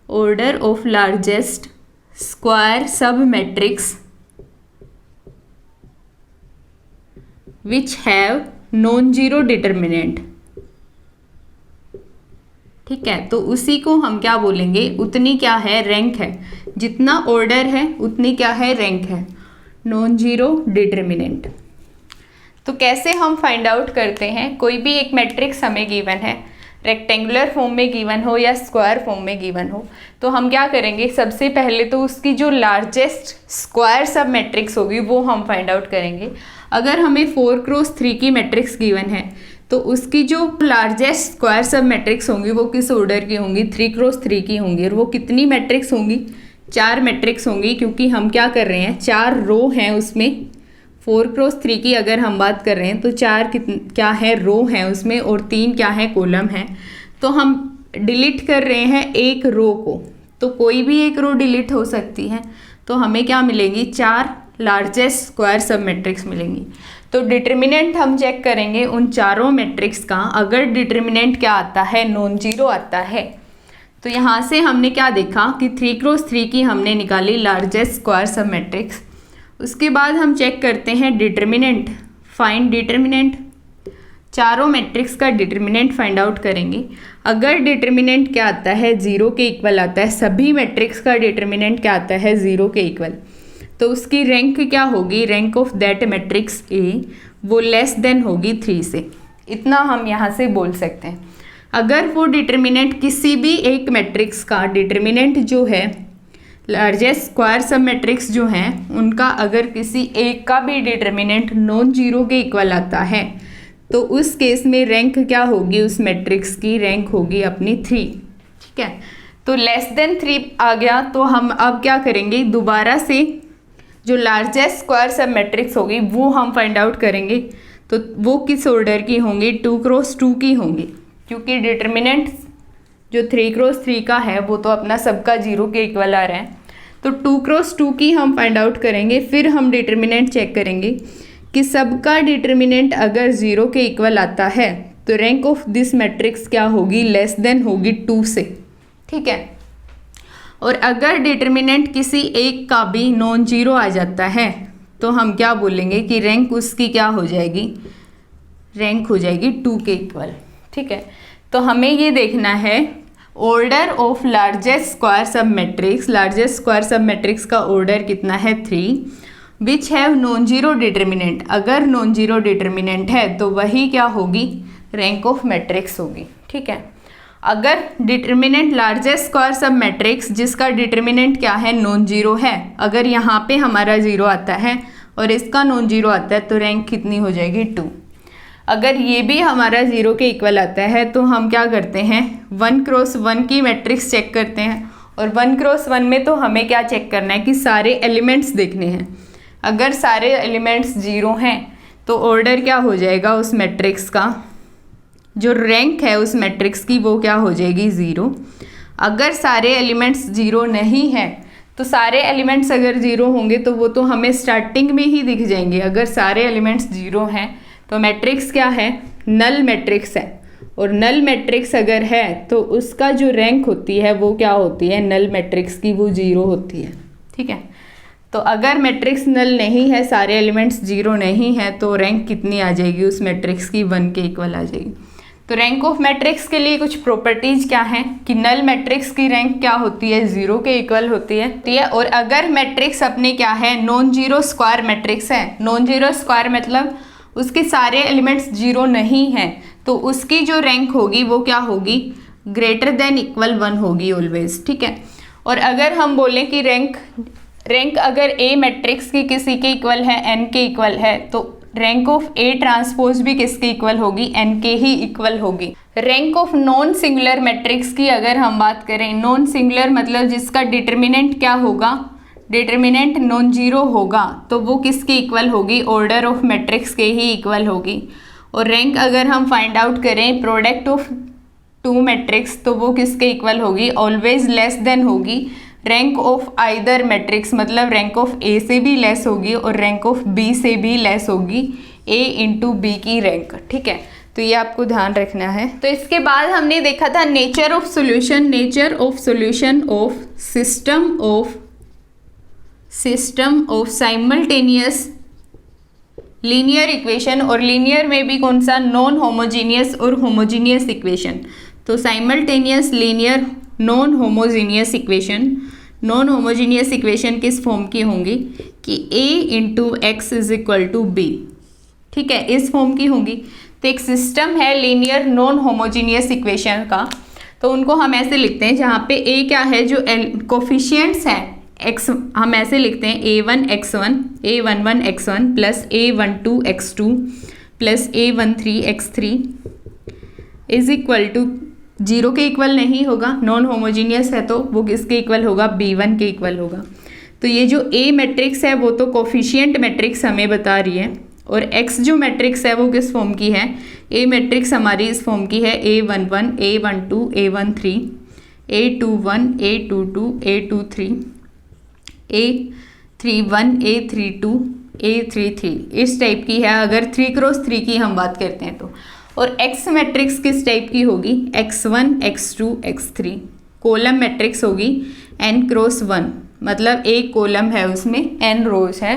order of largest square submatrix which have non zero determinant, ठीक है। तो उसी को हम क्या बोलेंगे, उतनी क्या है, रैंक है, जितना ऑर्डर है उतनी क्या है, रैंक है, नॉन जीरो डिटर्मिनेंट। तो कैसे हम फाइंड आउट करते हैं, कोई भी एक मैट्रिक्स हमें गिवन है, रेक्टेंगुलर फॉर्म में गिवन हो या स्क्वायर फॉर्म में गिवन हो, तो हम क्या करेंगे, सबसे पहले तो उसकी जो लार्जेस्ट स्क्वायर सब मैट्रिक्स होगी वो हम फाइंड आउट करेंगे। अगर हमें 4x3 की मैट्रिक्स गिवन है तो उसकी जो लार्जेस्ट स्क्वायर सब मैट्रिक्स होंगी वो किस ऑर्डर की होंगी, 3x3 की होंगी। और वो कितनी मैट्रिक्स होंगी, 4 मैट्रिक्स होंगी, क्योंकि हम क्या कर रहे हैं, 4 रो हैं उसमें। 4x3 की अगर हम बात कर रहे हैं तो 4 क्या है, रो हैं उसमें, और 3 क्या है, कॉलम है। तो हम डिलीट कर रहे हैं एक रो को, तो कोई भी एक रो डिलीट हो सकती है, तो हमें क्या मिलेंगी, 4 लार्जेस्ट स्क्वायर सब मैट्रिक्स मिलेंगी। तो डिटर्मिनेंट हम चेक करेंगे उन चारों मैट्रिक्स का, अगर डिटर्मिनेंट क्या आता है, नॉन जीरो आता है, तो यहाँ से हमने क्या देखा कि 3x3 की हमने निकाली लार्जेस्ट स्क्वायर सब मैट्रिक्स, उसके बाद हम चेक करते हैं डिटर्मिनेंट, फाइंड डिटर्मिनेंट। चारों मैट्रिक्स का डिटर्मिनेंट फाइंड आउट करेंगे। अगर डिटर्मिनेंट क्या आता है, ज़ीरो के इक्वल आता है, सभी मैट्रिक्स का डिटर्मिनेंट क्या आता है, ज़ीरो के इक्वल, तो उसकी रैंक क्या होगी, rank of that matrix A, वो लेस देन होगी 3 से। इतना हम यहाँ से बोल सकते हैं। अगर वो डिटर्मिनेंट किसी भी एक मैट्रिक्स का डिटर्मिनेंट जो है, लार्जेस्ट स्क्वायर सब मैट्रिक्स जो हैं उनका अगर किसी एक का भी डिटर्मिनेंट नॉन जीरो के इक्वल आता है, तो उस केस में रैंक क्या होगी, उस मैट्रिक्स की रैंक होगी अपनी 3। ठीक है, तो लेस देन 3 आ गया, तो हम अब क्या करेंगे, दोबारा से जो लार्जेस्ट स्क्वायर सब मैट्रिक्स होगी वो हम फाइंड आउट करेंगे। तो वो किस ऑर्डर की होंगी, 2x2 की होंगी, क्योंकि डिटर्मिनेंट जो 3x3 का है वो तो अपना सबका 0 के इक्वल आ रहा है। तो 2x2 की हम फाइंड आउट करेंगे, फिर हम डिटर्मिनेंट चेक करेंगे कि सबका डिटर्मिनेंट अगर 0 के इक्वल आता है तो रैंक ऑफ दिस मैट्रिक्स क्या होगी, लेस देन होगी 2 से। ठीक है, और अगर डिटर्मिनेंट किसी एक का भी नॉन जीरो आ जाता है तो हम क्या बोलेंगे कि रैंक उसकी क्या हो जाएगी, रैंक हो जाएगी 2 के इक्वल। ठीक है, तो हमें ये देखना है ऑर्डर ऑफ लार्जेस्ट स्क्वायर सब मैट्रिक्स। लार्जेस्ट स्क्वायर सब मैट्रिक्स का ऑर्डर कितना है, 3, विच हैव नॉन जीरो डिटर्मिनेंट। अगर नॉन जीरो डिटर्मिनेंट है तो वही क्या होगी, रैंक ऑफ मैट्रिक्स होगी। ठीक है, अगर डिटर्मिनेंट लार्जेस्ट स्क्वायर सब मैट्रिक्स जिसका डिटर्मिनेंट क्या है, नॉन जीरो है, अगर यहाँ पे हमारा 0 आता है और इसका नॉन जीरो आता है तो रैंक कितनी हो जाएगी, 2। अगर ये भी हमारा 0 के इक्वल आता है तो हम क्या करते हैं, 1x1 की मैट्रिक्स चेक करते हैं। और 1x1 में तो हमें क्या चेक करना है कि सारे एलिमेंट्स देखने हैं। अगर सारे एलिमेंट्स 0 हैं तो ऑर्डर क्या हो जाएगा उस मैट्रिक्स का, जो रैंक है उस मैट्रिक्स की वो क्या हो जाएगी, 0। अगर सारे एलिमेंट्स 0 नहीं हैं तो सारे एलिमेंट्स अगर 0 होंगे तो वो तो हमें स्टार्टिंग में ही दिख जाएंगे। अगर सारे एलिमेंट्स 0 हैं तो मैट्रिक्स क्या है, नल मैट्रिक्स है। और नल मैट्रिक्स अगर है तो उसका जो रैंक होती है वो क्या होती है, नल मैट्रिक्स की वो 0 होती है। ठीक है, तो अगर मैट्रिक्स नल नहीं है, सारे एलिमेंट्स 0 नहीं है, तो रैंक कितनी आ जाएगी उस मैट्रिक्स की, 1 के इक्वल आ जाएगी। तो रैंक ऑफ मैट्रिक्स के लिए कुछ प्रॉपर्टीज क्या हैं कि नल मैट्रिक्स की रैंक क्या होती है, 0 के इक्वल होती है। और अगर मैट्रिक्स अपने क्या है, नॉन जीरो स्क्वायर मैट्रिक्स है। नॉन जीरो स्क्वायर मतलब उसके सारे एलिमेंट्स 0 नहीं हैं, तो उसकी जो रैंक होगी वो क्या होगी, ग्रेटर देन इक्वल 1 होगी ऑलवेज। ठीक है, और अगर हम बोलें कि रैंक अगर ए मैट्रिक्स की किसी के इक्वल है, n के इक्वल है, तो रैंक ऑफ ए ट्रांसपोज भी किसके इक्वल होगी, n के ही इक्वल होगी। Rank of non singular matrix की अगर हम बात करें, नॉन सिंगुलर मतलब जिसका डिटर्मिनेंट क्या होगा, डिटर्मिनेंट नॉन जीरो होगा, तो वो किसके इक्वल होगी, ऑर्डर ऑफ मैट्रिक्स के ही इक्वल होगी। और रैंक अगर हम फाइंड आउट करें प्रोडक्ट ऑफ 2 मैट्रिक्स, तो वो किसके इक्वल होगी, ऑलवेज लेस देन होगी रैंक ऑफ आइदर मैट्रिक्स, मतलब रैंक ऑफ ए से भी लेस होगी और रैंक ऑफ बी से भी लेस होगी, ए इंटू बी की रैंक। ठीक है, तो ये आपको ध्यान रखना है। तो इसके बाद हमने देखा था nature of solution, nature of solution of system of simultaneous linear equation. और लीनियर में भी कौन सा, नॉन होमोजीनियस और होमोजीनियस इक्वेशन। तो simultaneous, linear, non homogeneous equation. Non homogeneous equation किस फॉर्म की होंगी कि a into X is equal to B. ठीक है, इस फॉर्म की होंगी। तो एक सिस्टम है लीनियर नॉन होमोजीनियस इक्वेशन का, तो उनको हम ऐसे लिखते हैं जहाँ पे a क्या है, जो कोफिशिएंट्स हैं x, हम ऐसे लिखते हैं a1 x1, a11 x1 plus a12 x2 plus a13 x3 is equal to 0 के इक्वल नहीं होगा, नॉन होमोजीनियस है तो वो किसके इक्वल होगा, b1 के इक्वल होगा। तो ये जो a मैट्रिक्स है वो तो कोफिशिएंट मैट्रिक्स हमें बता रही है, और x जो मैट्रिक्स है वो किस फॉर्म की है, a मैट्रिक्स हमारी इस फॉर्म की है a11 a12 a13 a21 a22 a23 a31 a32 a33 इस टाइप की है। अगर 3x3 की हम बात करते हैं तो, और x मैट्रिक्स किस टाइप की होगी, x1 x2 x3। Column matrix होगी n x 1, मतलब एक कॉलम है उसमें n रोज है,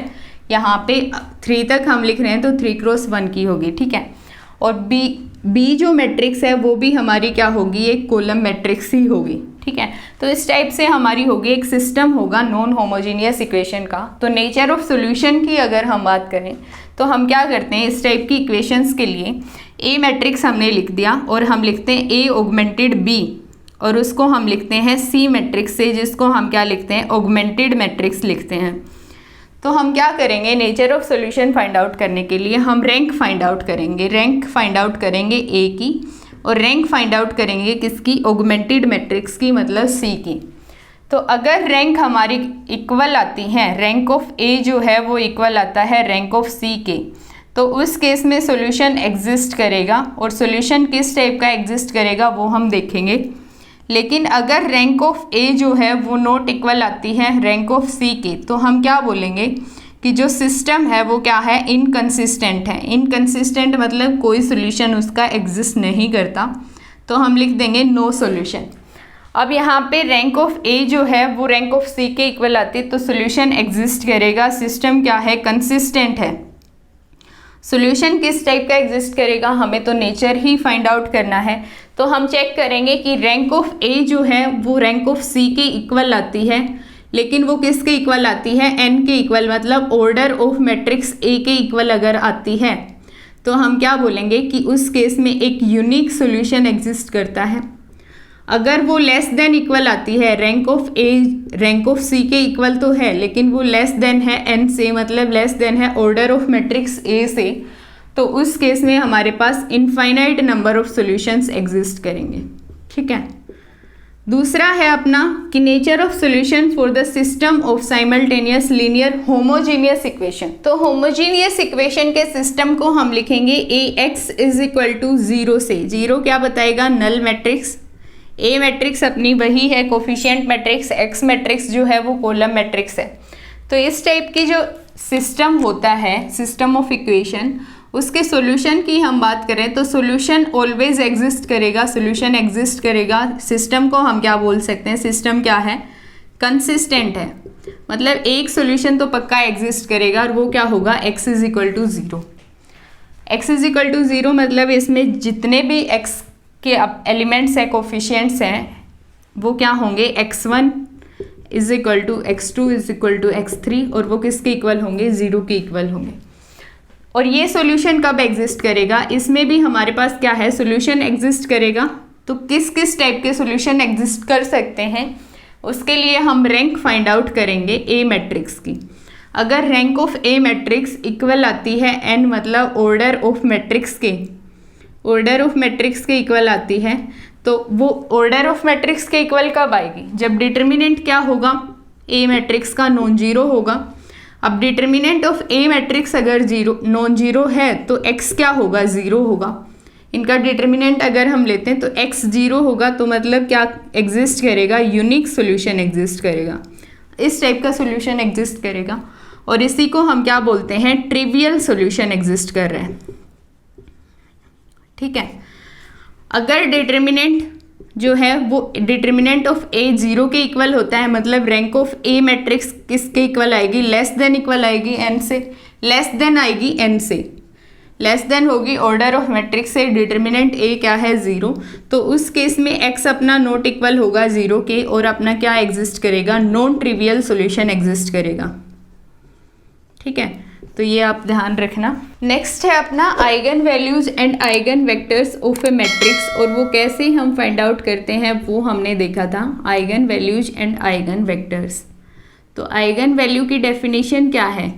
यहाँ पे 3 तक हम लिख रहे हैं तो 3 क्रॉस 1 की होगी, ठीक है। और बी जो मैट्रिक्स है वो भी हमारी क्या होगी, एक कॉलम मैट्रिक्स ही होगी, ठीक है। तो इस टाइप से हमारी होगी, एक सिस्टम होगा नॉन होमोजीनियस इक्वेशन का। तो नेचर ऑफ सॉल्यूशन की अगर हम बात करें तो हम क्या करते हैं, इस टाइप की इक्वेशंस के लिए ए मैट्रिक्स हमने लिख दिया और हम लिखते हैं ए ऑगमेंटेड बी, और उसको हम लिखते हैं सी मैट्रिक्स से, जिसको हम क्या लिखते हैं, ऑगमेंटेड मैट्रिक्स लिखते हैं। तो हम क्या करेंगे, nature of solution find out करने के लिए हम रैंक फाइंड आउट करेंगे, रैंक फाइंड आउट करेंगे ए की, और रैंक फाइंड आउट करेंगे किसकी, ऑगमेंटेड मैट्रिक्स की, मतलब सी की। तो अगर रैंक हमारी इक्वल आती है, रैंक ऑफ ए जो है वो इक्वल आता है रैंक ऑफ सी के, तो उस केस में सॉल्यूशन एग्जिस्ट करेगा। और सॉल्यूशन किस टाइप का एग्जिस्ट करेगा वो हम देखेंगे। लेकिन अगर रैंक ऑफ ए जो है वो नॉट इक्वल आती है रैंक ऑफ सी के, तो हम क्या बोलेंगे कि जो सिस्टम है वो क्या है, इनकंसिस्टेंट है। इनकंसिस्टेंट मतलब कोई सॉल्यूशन उसका एग्जिस्ट नहीं करता, तो हम लिख देंगे नो सॉल्यूशन। अब यहाँ पे रैंक ऑफ ए जो है वो रैंक ऑफ सी के इक्वल आती है, तो सॉल्यूशन एग्जिस्ट करेगा, सिस्टम क्या है, कंसिस्टेंट है। सॉल्यूशन किस टाइप का एग्जिस्ट करेगा, हमें तो नेचर ही फाइंड आउट करना है। तो हम चेक करेंगे कि रैंक ऑफ ए जो है वो रैंक ऑफ सी के इक्वल आती है, लेकिन वो किसके इक्वल आती है, एन के इक्वल, मतलब ऑर्डर ऑफ मैट्रिक्स ए के इक्वल अगर आती है तो हम क्या बोलेंगे कि उस केस में एक यूनिक सॉल्यूशन एग्जिस्ट करता है। अगर वो लेस देन इक्वल आती है, rank of A rank of C के इक्वल तो है लेकिन वो लेस देन है एन से, मतलब लेस देन है ऑर्डर ऑफ मैट्रिक्स ए से, तो उस केस में हमारे पास infinite number of solutions exist करेंगे, ठीक है। दूसरा है अपना कि nature of solution for the system of simultaneous linear homogeneous equation. तो होमोजीनियस इक्वेशन के सिस्टम को हम लिखेंगे A X is equal to 0 से, 0 क्या बताएगा, नल मैट्रिक्स, ए मैट्रिक्स अपनी वही है कोफिशिएंट मैट्रिक्स, एक्स मैट्रिक्स जो है वो कॉलम मैट्रिक्स है। तो इस टाइप की जो सिस्टम होता है, सिस्टम ऑफ इक्वेशन, उसके सॉल्यूशन की हम बात करें तो सॉल्यूशन ऑलवेज एग्जिस्ट करेगा, सॉल्यूशन एग्जिस्ट करेगा। सिस्टम को हम क्या बोल सकते हैं, सिस्टम क्या है, कंसिस्टेंट है, मतलब एक सॉल्यूशन तो पक्का एग्जिस्ट करेगा और वो क्या होगा, x is equal to 0। x is equal to 0 मतलब इसमें जितने भी x के एलिमेंट्स हैं, कोफिशिएंट्स हैं, वो क्या होंगे, x1 is equal to x2 is equal to x3, और वो किसके इक्वल होंगे, 0 के इक्वल होंगे। और ये सॉल्यूशन कब एग्जिस्ट करेगा, इसमें भी हमारे पास क्या है, सॉल्यूशन एग्जिस्ट करेगा। तो किस किस टाइप के सॉल्यूशन एग्जिस्ट कर सकते हैं, उसके लिए हम रैंक फाइंड आउट करेंगे ए मैट्रिक्स की। अगर rank of A matrix equal आती है एन, मतलब ऑर्डर ऑफ मैट्रिक्स के, ऑर्डर ऑफ मैट्रिक्स के इक्वल आती है, तो वो ऑर्डर ऑफ मैट्रिक्स के इक्वल कब आएगी, जब डिटर्मिनेंट क्या होगा, ए मैट्रिक्स का नॉन जीरो होगा। अब डिटर्मिनेंट ऑफ ए मैट्रिक्स अगर जीरो नॉन जीरो है तो x क्या होगा, 0 होगा। इनका डिटर्मिनेंट अगर हम लेते हैं तो x 0 होगा, तो मतलब क्या एग्जिस्ट करेगा, यूनिक सॉल्यूशन एग्जिस्ट करेगा, इस टाइप का सॉल्यूशन एग्जिस्ट करेगा। और इसी को हम क्या बोलते हैं, ट्रिवियल सॉल्यूशन एग्जिस्ट कर रहे हैं, ठीक है। अगर डिटर्मिनेंट जो है वो डिटर्मिनेंट ऑफ ए 0 के इक्वल होता है, मतलब रैंक ऑफ ए मैट्रिक्स किसके इक्वल आएगी, लेस देन इक्वल आएगी एन से, लेस देन आएगी एन से, लेस देन होगी ऑर्डर ऑफ मैट्रिक्स से, डिटर्मिनेंट ए क्या है, 0, तो उस केस में एक्स अपना नॉट इक्वल होगा 0 के, और अपना क्या एग्जिस्ट करेगा, नॉन ट्रिवियल सॉल्यूशन एग्जिस्ट करेगा, ठीक है। तो ये आप ध्यान रखना। नेक्स्ट है अपना eigen values and eigen vectors of A matrix, और वो कैसे हम फाइंड आउट करते हैं वो हमने देखा था, eigen values and eigen vectors. तो आइगन वैल्यू की डेफिनेशन क्या है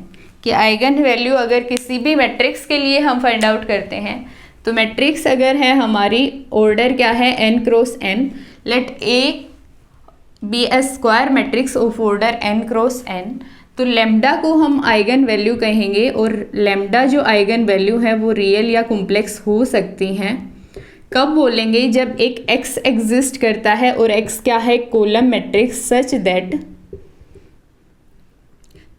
कि आइगन वैल्यू अगर किसी भी मैट्रिक्स के लिए हम फाइंड आउट करते हैं, तो मैट्रिक्स अगर है हमारी ऑर्डर क्या है, n cross n, let A be a square matrix of order n cross n, तो लेम्डा को हम आइगन वैल्यू कहेंगे, और लेम्डा जो आइगन वैल्यू है वो रियल या कॉम्प्लेक्स हो सकती हैं। कब बोलेंगे, जब एक x एग्जिस्ट करता है और x क्या है, कॉलम मैट्रिक्स, सच दैट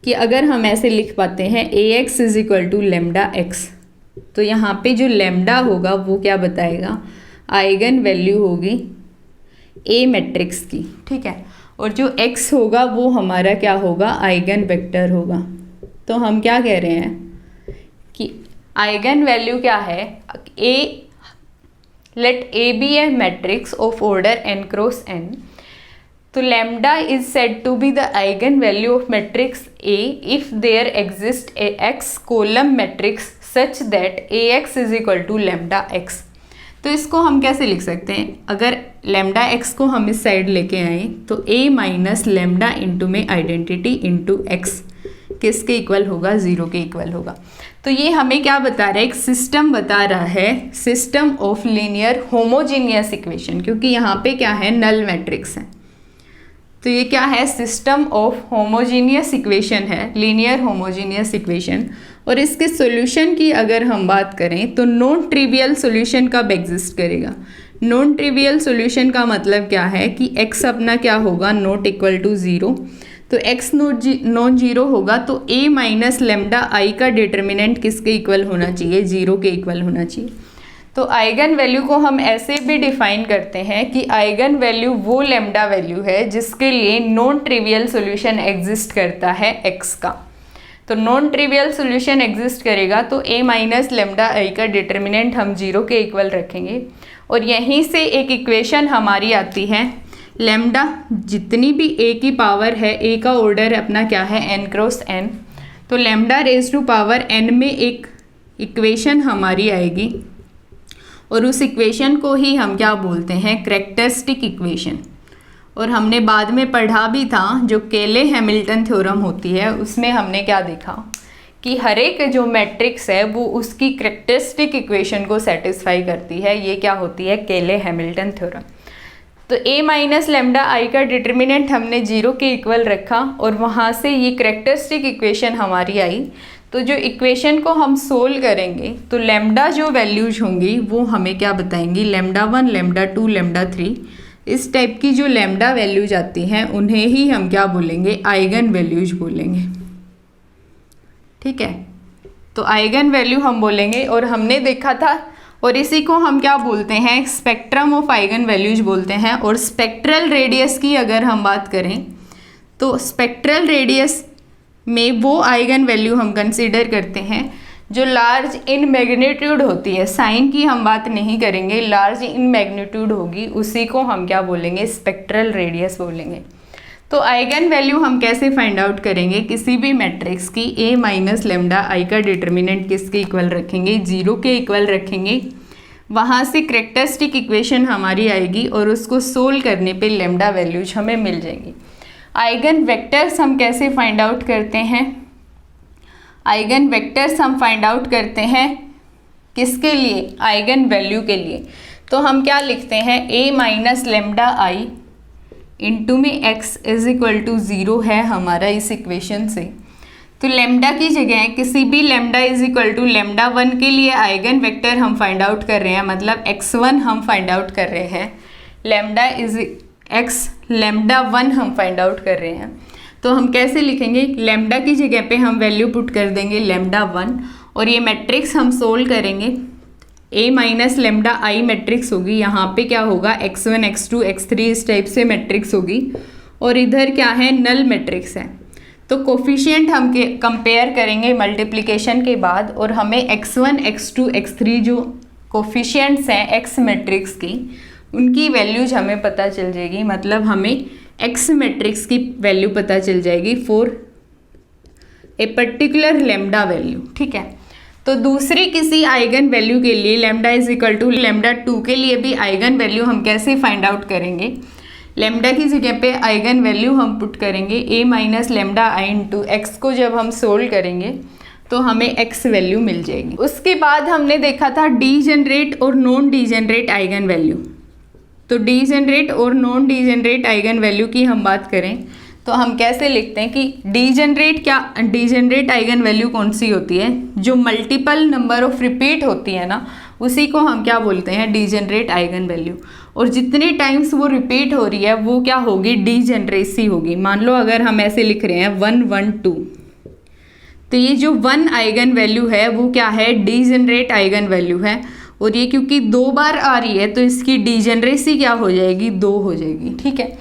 कि अगर हम ऐसे लिख पाते हैं ax is equal to lambda x, तो यहाँ पे जो लेम्डा होगा वो क्या बताएगा, आइगन वैल्यू होगी a मैट्रिक्स की, ठीक है। और जो x होगा वो हमारा क्या होगा, आइगन वेक्टर होगा, तो हम क्या कह रहे हैं कि आइगन वैल्यू क्या है, A, let A B A matrix of order n cross n, तो lambda is said to be the eigenvalue of matrix A if there exist a X column matrix such that A X is equal to lambda X. तो इसको हम कैसे लिख सकते हैं, अगर lambda x को हम इस साइड लेके आए तो ए माइनस लैम्डा इंटू में आइडेंटिटी इंटू एक्स किसके इक्वल होगा, 0 के इक्वल होगा। तो ये हमें क्या बता रहा है, एक सिस्टम बता रहा है, system of linear homogeneous equation, क्योंकि यहाँ पे क्या है, नल मैट्रिक्स है। तो ये क्या है, सिस्टम ऑफ होमोजीनियस इक्वेशन है, लीनियर होमोजीनियस इक्वेशन। और इसके सॉल्यूशन की अगर हम बात करें तो नॉन ट्रिवियल सॉल्यूशन कब एग्जिस्ट करेगा। नॉन ट्रिवियल सॉल्यूशन का मतलब क्या है कि x अपना क्या होगा, नॉट इक्वल टू 0। तो x नॉन जीरो होगा तो a माइनस लेमडा आई का डिटर्मिनेंट किसके इक्वल होना चाहिए, 0 के इक्वल होना चाहिए। तो आइगन वैल्यू को हम ऐसे भी डिफाइन करते हैं कि आइगन वैल्यू वो लेमडा वैल्यू है जिसके लिए नॉन ट्रिवियल सॉल्यूशन एग्जिस्ट करता है x का। तो नॉन ट्रिवियल सॉल्यूशन एग्जिस्ट करेगा तो a माइनस लेमडा आई का डिटर्मिनेंट हम 0 के इक्वल रखेंगे। और यहीं से एक इक्वेशन हमारी आती है, लेमडा जितनी भी a की पावर है, a का ऑर्डर अपना क्या है, n क्रॉस n, तो lambda raise to power n में एक इक्वेशन हमारी आएगी और उस इक्वेशन को ही हम क्या बोलते हैं, कैरेक्टरिस्टिक इक्वेशन। और हमने बाद में पढ़ा भी था, जो केले हैमिल्टन थ्योरम होती है उसमें हमने क्या देखा कि हर एक जो मैट्रिक्स है वो उसकी कैरेक्टरिस्टिक इक्वेशन को सेटिस्फाई करती है। ये क्या होती है, केले हैमिल्टन थ्योरम। तो a माइनस लेमडा आई का डिटर्मिनेंट हमने 0 के इक्वल रखा और वहाँ से ये कैरेक्टरिस्टिक इक्वेशन हमारी आई। तो जो इक्वेशन को हम सोल्व करेंगे तो लेमडा जो वैल्यूज होंगी वो हमें क्या बताएंगी, लेमडा 1, लेमडा 2, लेमडा 3, इस टाइप की जो लेमडा वैल्यूज आती हैं उन्हें ही हम क्या बोलेंगे, आइगन वैल्यूज बोलेंगे। ठीक है, तो आइगन वैल्यू हम बोलेंगे। और हमने देखा था, और इसी को हम क्या बोलते हैं, स्पेक्ट्रम ऑफ आइगन वैल्यूज बोलते हैं। और स्पेक्ट्रल रेडियस की अगर हम बात करें तो स्पेक्ट्रल रेडियस में वो आइगन वैल्यू हम कंसीडर करते हैं जो लार्ज इन मैग्नीट्यूड होती है। साइन की हम बात नहीं करेंगे, लार्ज इन मैग्नीट्यूड होगी, उसी को हम क्या बोलेंगे, स्पेक्ट्रल रेडियस बोलेंगे। तो आइगन वैल्यू हम कैसे फाइंड आउट करेंगे, किसी भी मैट्रिक्स की a माइनस लेमडा आई का डिटर्मिनेंट किसके इक्वल रखेंगे, 0 के इक्वल रखेंगे। वहाँ से कैरेक्टरिस्टिक इक्वेशन हमारी आएगी और उसको सोल्व करने पे लेमडा वैल्यूज हमें मिल जाएंगी। आइगन वेक्टर्स हम कैसे फाइंड आउट करते हैं, आइगन वेक्टर्स हम फाइंड आउट करते हैं किसके लिए, आइगन वैल्यू के लिए। तो हम क्या लिखते हैं, a minus lambda I into में x इज इक्वल टू 0 है हमारा इस इक्वेशन से। तो लेमडा की जगह किसी भी lambda is equal to lambda 1 के लिए आइगन वेक्टर हम फाइंड आउट कर रहे हैं, मतलब x1 हम फाइंड आउट कर रहे हैं, लेमडा इज x लेमडा 1 हम फाइंड आउट कर रहे हैं। तो हम कैसे लिखेंगे, लेमडा की जगह पे हम वैल्यू पुट कर देंगे लेमडा 1 और ये मैट्रिक्स हम सोल्व करेंगे। a minus lambda I matrix होगी, यहाँ पे क्या होगा, x1, x2, x3 इस टाइप से मैट्रिक्स होगी। और इधर क्या है, नल मैट्रिक्स है। तो कोफिशिएंट हम कंपेयर करेंगे मल्टीप्लिकेशन के बाद और हमें x1, x2, x3 जो कोफिशिएंट्स हैं x मैट्रिक्स की, उनकी वैल्यूज हमें पता चल जाएगी। मतलब हमें x मैट्रिक्स की वैल्यू पता चल जाएगी for a particular lambda value. ठीक है, तो दूसरी किसी आइगन वैल्यू के लिए lambda is equal to lambda 2 के लिए भी आइगन वैल्यू हम कैसे फाइंड आउट करेंगे, लेमडा की जगह पे आइगन वैल्यू हम पुट करेंगे a minus lambda I into x को जब हम सोल्व करेंगे तो हमें x वैल्यू मिल जाएगी। उसके बाद हमने देखा था डीजेनरेट और नॉन डीजेनरेट आइगन वैल्यू। तो डीजेनरेट और नॉन डीजेनरेट आइगन वैल्यू की हम बात करें तो हम कैसे लिखते हैं कि डीजेनरेट आइगन वैल्यू कौन सी होती है, जो मल्टीपल नंबर ऑफ रिपीट होती है ना, उसी को हम क्या बोलते हैं, डीजेनरेट आइगन वैल्यू। और जितने टाइम्स वो रिपीट हो रही है वो क्या होगी, डीजेनरेसी होगी। मान लो अगर हम ऐसे लिख रहे हैं 1, 1, 2, तो ये जो 1 आइगन वैल्यू है वो क्या है, डीजेनरेट आइगन वैल्यू है। और ये क्योंकि 2 बार आ रही है तो इसकी डीजेनरेसी क्या हो जाएगी, 2 हो जाएगी। ठीक है,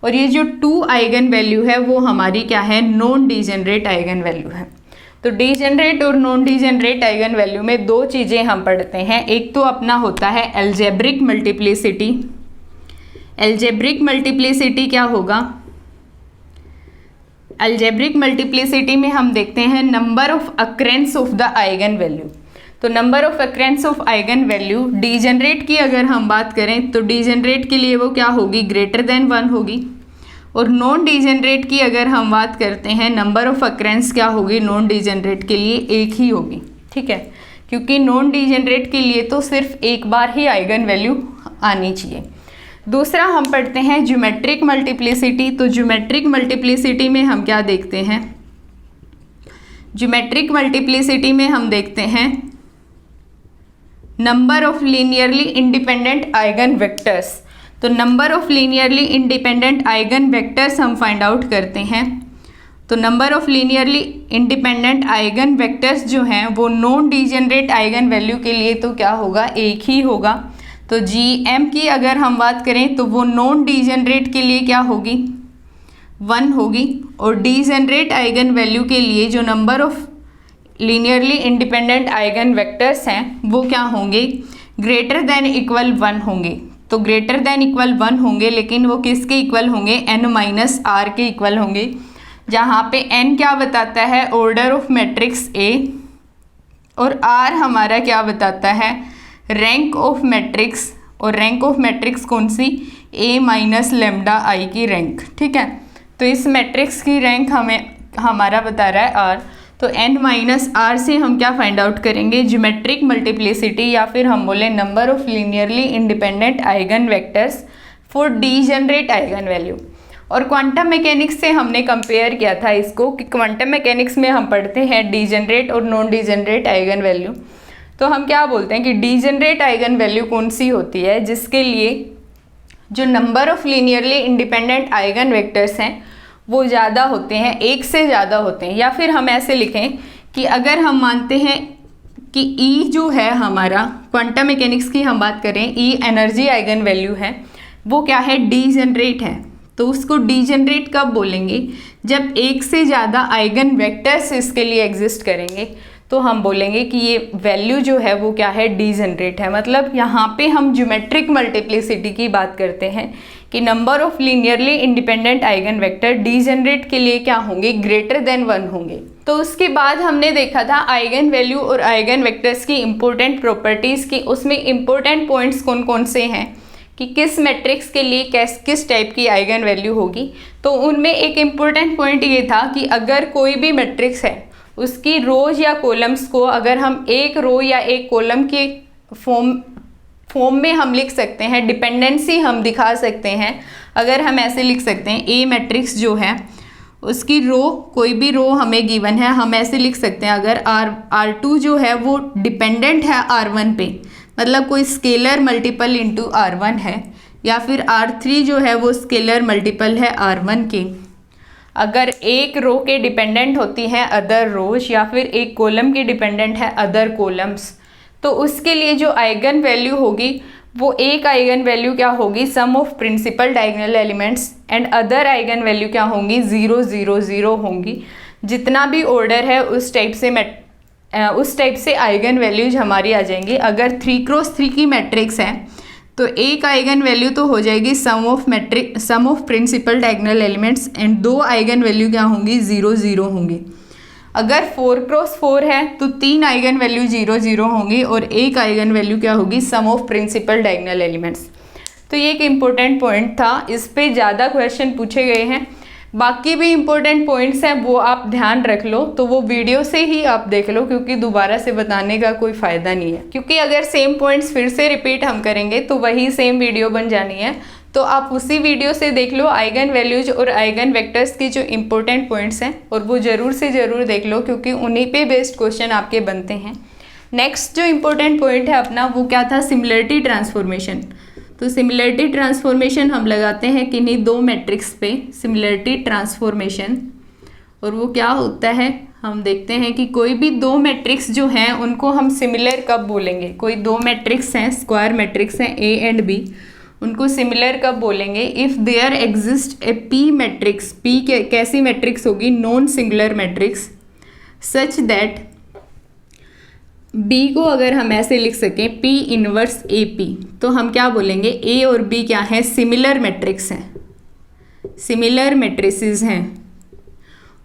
और ये जो 2 आइगन वैल्यू है वो हमारी क्या है, नॉन डीजेनरेट आइगन वैल्यू है। तो डीजेनरेट और नॉन डीजेनरेट आइगन वैल्यू में दो चीज़ें हम पढ़ते हैं। एक तो अपना होता है एल्जेब्रिक मल्टीप्लिसिटी। एल्जेब्रिक मल्टीप्लिसिटी क्या होगा? एल्जेब्रिक मल्टीप्लिसिटी में हम देखते हैं number of occurrences of the eigenvalue. तो number of occurrences of eigenvalue degenerate की अगर हम बात करें तो डीजेनरेट के लिए वो क्या होगी? ग्रेटर देन 1 होगी। और नॉन डीजेनरेट की अगर हम बात करते हैं नंबर ऑफ अक्रेंस क्या होगी? नॉन डीजेनरेट के लिए एक ही होगी, ठीक है, क्योंकि नॉन डीजेनरेट के लिए तो सिर्फ एक बार ही आइगन वैल्यू आनी चाहिए। दूसरा हम पढ़ते हैं ज्योमेट्रिक मल्टीप्लिसिटी। तो ज्योमेट्रिक मल्टीप्लिसिटी में हम क्या देखते हैं? ज्योमेट्रिक मल्टीप्लिसिटी में हम देखते हैं number of linearly independent eigenvectors. तो number of linearly independent eigenvectors हम फाइंड आउट करते हैं। तो number of linearly independent eigenvectors जो हैं वो नॉन डीजेनरेट आइगन वैल्यू के लिए तो क्या होगा? एक ही होगा। तो GM की अगर हम बात करें तो वो नॉन डीजेनरेट के लिए क्या होगी? 1 होगी। और डीजेनरेट आइगन वैल्यू के लिए जो number of linearly independent eigen vectors हैं वो क्या होंगे? ग्रेटर देन इक्वल 1 होंगे। तो ग्रेटर देन इक्वल 1 होंगे, लेकिन वो किसके इक्वल होंगे? n-r के इक्वल होंगे, जहाँ पे n क्या बताता है? ऑर्डर ऑफ मैट्रिक्स A, और r हमारा क्या बताता है? Rank of matrix. और रैंक ऑफ मैट्रिक्स कौन सी? A माइनस लेमडा आई की रैंक, ठीक है। तो इस मैट्रिक्स की रैंक हमें हमारा बता रहा है r। तो n-r से हम क्या फाइंड आउट करेंगे? ज्योमेट्रिक मल्टीप्लिसिटी, या फिर हम बोले number of linearly independent eigen vectors for degenerate eigen value. और क्वांटम मैकेनिक्स से हमने कंपेयर किया था इसको कि क्वांटम मैकेनिक्स में हम पढ़ते हैं डीजेनरेट और नॉन डीजेनरेट आइगन वैल्यू। तो हम क्या बोलते हैं कि डीजेनरेट आइगन वैल्यू कौन सी होती है? जिसके लिए जो number of linearly independent eigen vectors हैं वो ज़्यादा होते हैं, एक से ज़्यादा होते हैं। या फिर हम ऐसे लिखें कि अगर हम मानते हैं कि E जो है हमारा, क्वांटम मैकेनिक्स की हम बात करें, E एनर्जी आइगन वैल्यू है, वो क्या है? डीजेनरेट है। तो उसको डीजेनरेट कब बोलेंगे? जब एक से ज़्यादा आइगन वेक्टर्स इसके लिए एग्जिस्ट करेंगे, तो हम बोलेंगे कि ये वैल्यू जो है वो क्या है? डीजेनरेट है। मतलब यहाँ पे हम ज्योमेट्रिक मल्टीप्लिसिटी की बात करते हैं कि number of linearly independent eigen vector degenerate के लिए क्या होंगे? ग्रेटर देन 1 होंगे। तो उसके बाद हमने देखा था आइगन वैल्यू और आइगन वेक्टर्स की इंपॉर्टेंट प्रॉपर्टीज़ की। उसमें इंपॉर्टेंट पॉइंट्स कौन कौन से हैं कि किस मैट्रिक्स के लिए किस टाइप की आइगन वैल्यू होगी। तो उनमें एक इम्पॉर्टेंट पॉइंट ये था कि अगर कोई भी मैट्रिक्स है उसकी रोज या कॉलम्स को अगर हम एक रो या एक कॉलम के फॉर्म में हम लिख सकते हैं, डिपेंडेंसी हम दिखा सकते हैं। अगर हम ऐसे लिख सकते हैं ए मैट्रिक्स जो है उसकी रो, कोई भी रो हमें गिवन है, हम ऐसे लिख सकते हैं अगर R2 जो है वो डिपेंडेंट है R1 पे, मतलब कोई स्केलर मल्टीपल इंटू R1 है, या फिर R3 जो है वो स्केलर मल्टीपल है R1 के। अगर एक रो के डिपेंडेंट होती हैं अदर रोज, या फिर एक कॉलम के डिपेंडेंट है अदर कॉलम्स, तो उसके लिए जो आइगन वैल्यू होगी वो एक आइगन वैल्यू क्या होगी? Sum of principal diagonal elements, and other eigenvalue क्या होंगी? 0 0 0 होंगी। जितना भी ऑर्डर है उस टाइप से आइगन वैल्यूज हमारी आ जाएंगी। अगर 3x3 की मैट्रिक्स है तो एक आइगन वैल्यू तो हो जाएगी sum of principal diagonal elements, and दो आइगन वैल्यू क्या होंगी? 0 0 होंगी। अगर 4x4 है तो 3 आइगन वैल्यू 0 0 होंगी, और एक आइगन वैल्यू क्या होगी? Sum of principal diagonal elements. तो ये एक इम्पोर्टेंट पॉइंट था, इस पे ज़्यादा क्वेश्चन पूछे गए हैं। बाकी भी इम्पोर्टेंट पॉइंट्स हैं वो आप ध्यान रख लो, तो वो वीडियो से ही आप देख लो, क्योंकि दोबारा से बताने का कोई फ़ायदा नहीं है। क्योंकि अगर सेम पॉइंट्स फिर से रिपीट हम करेंगे तो वही सेम वीडियो बन जानी है। तो आप उसी वीडियो से देख लो आइगन वैल्यूज और आइगन वेक्टर्स की जो इम्पोर्टेंट पॉइंट्स हैं, और वो ज़रूर से ज़रूर देख लो, क्योंकि उन्हीं पे बेस्ड क्वेश्चन आपके बनते हैं। नेक्स्ट जो इम्पोर्टेंट पॉइंट है अपना वो क्या था? Similarity transformation. तो सिमिलरिटी ट्रांसफॉर्मेशन हम लगाते हैं किन्हीं दो मैट्रिक्स पे, सिमिलरिटी ट्रांसफॉर्मेशन। और वो क्या होता है? हम देखते हैं कि कोई भी दो मैट्रिक्स जो हैं उनको हम सिमिलर कब बोलेंगे? कोई दो मैट्रिक्स हैं, स्क्वायर मैट्रिक्स हैं A एंड B, उनको सिमिलर कब बोलेंगे? If there exist a P matrix. P कैसी मैट्रिक्स होगी? Non singular matrix such that B को अगर हम ऐसे लिख सकें P इनवर्स AP, तो हम क्या बोलेंगे, A और B क्या है, सिमिलर मैट्रिक्स हैं, सिमिलर मैट्रिसेस हैं।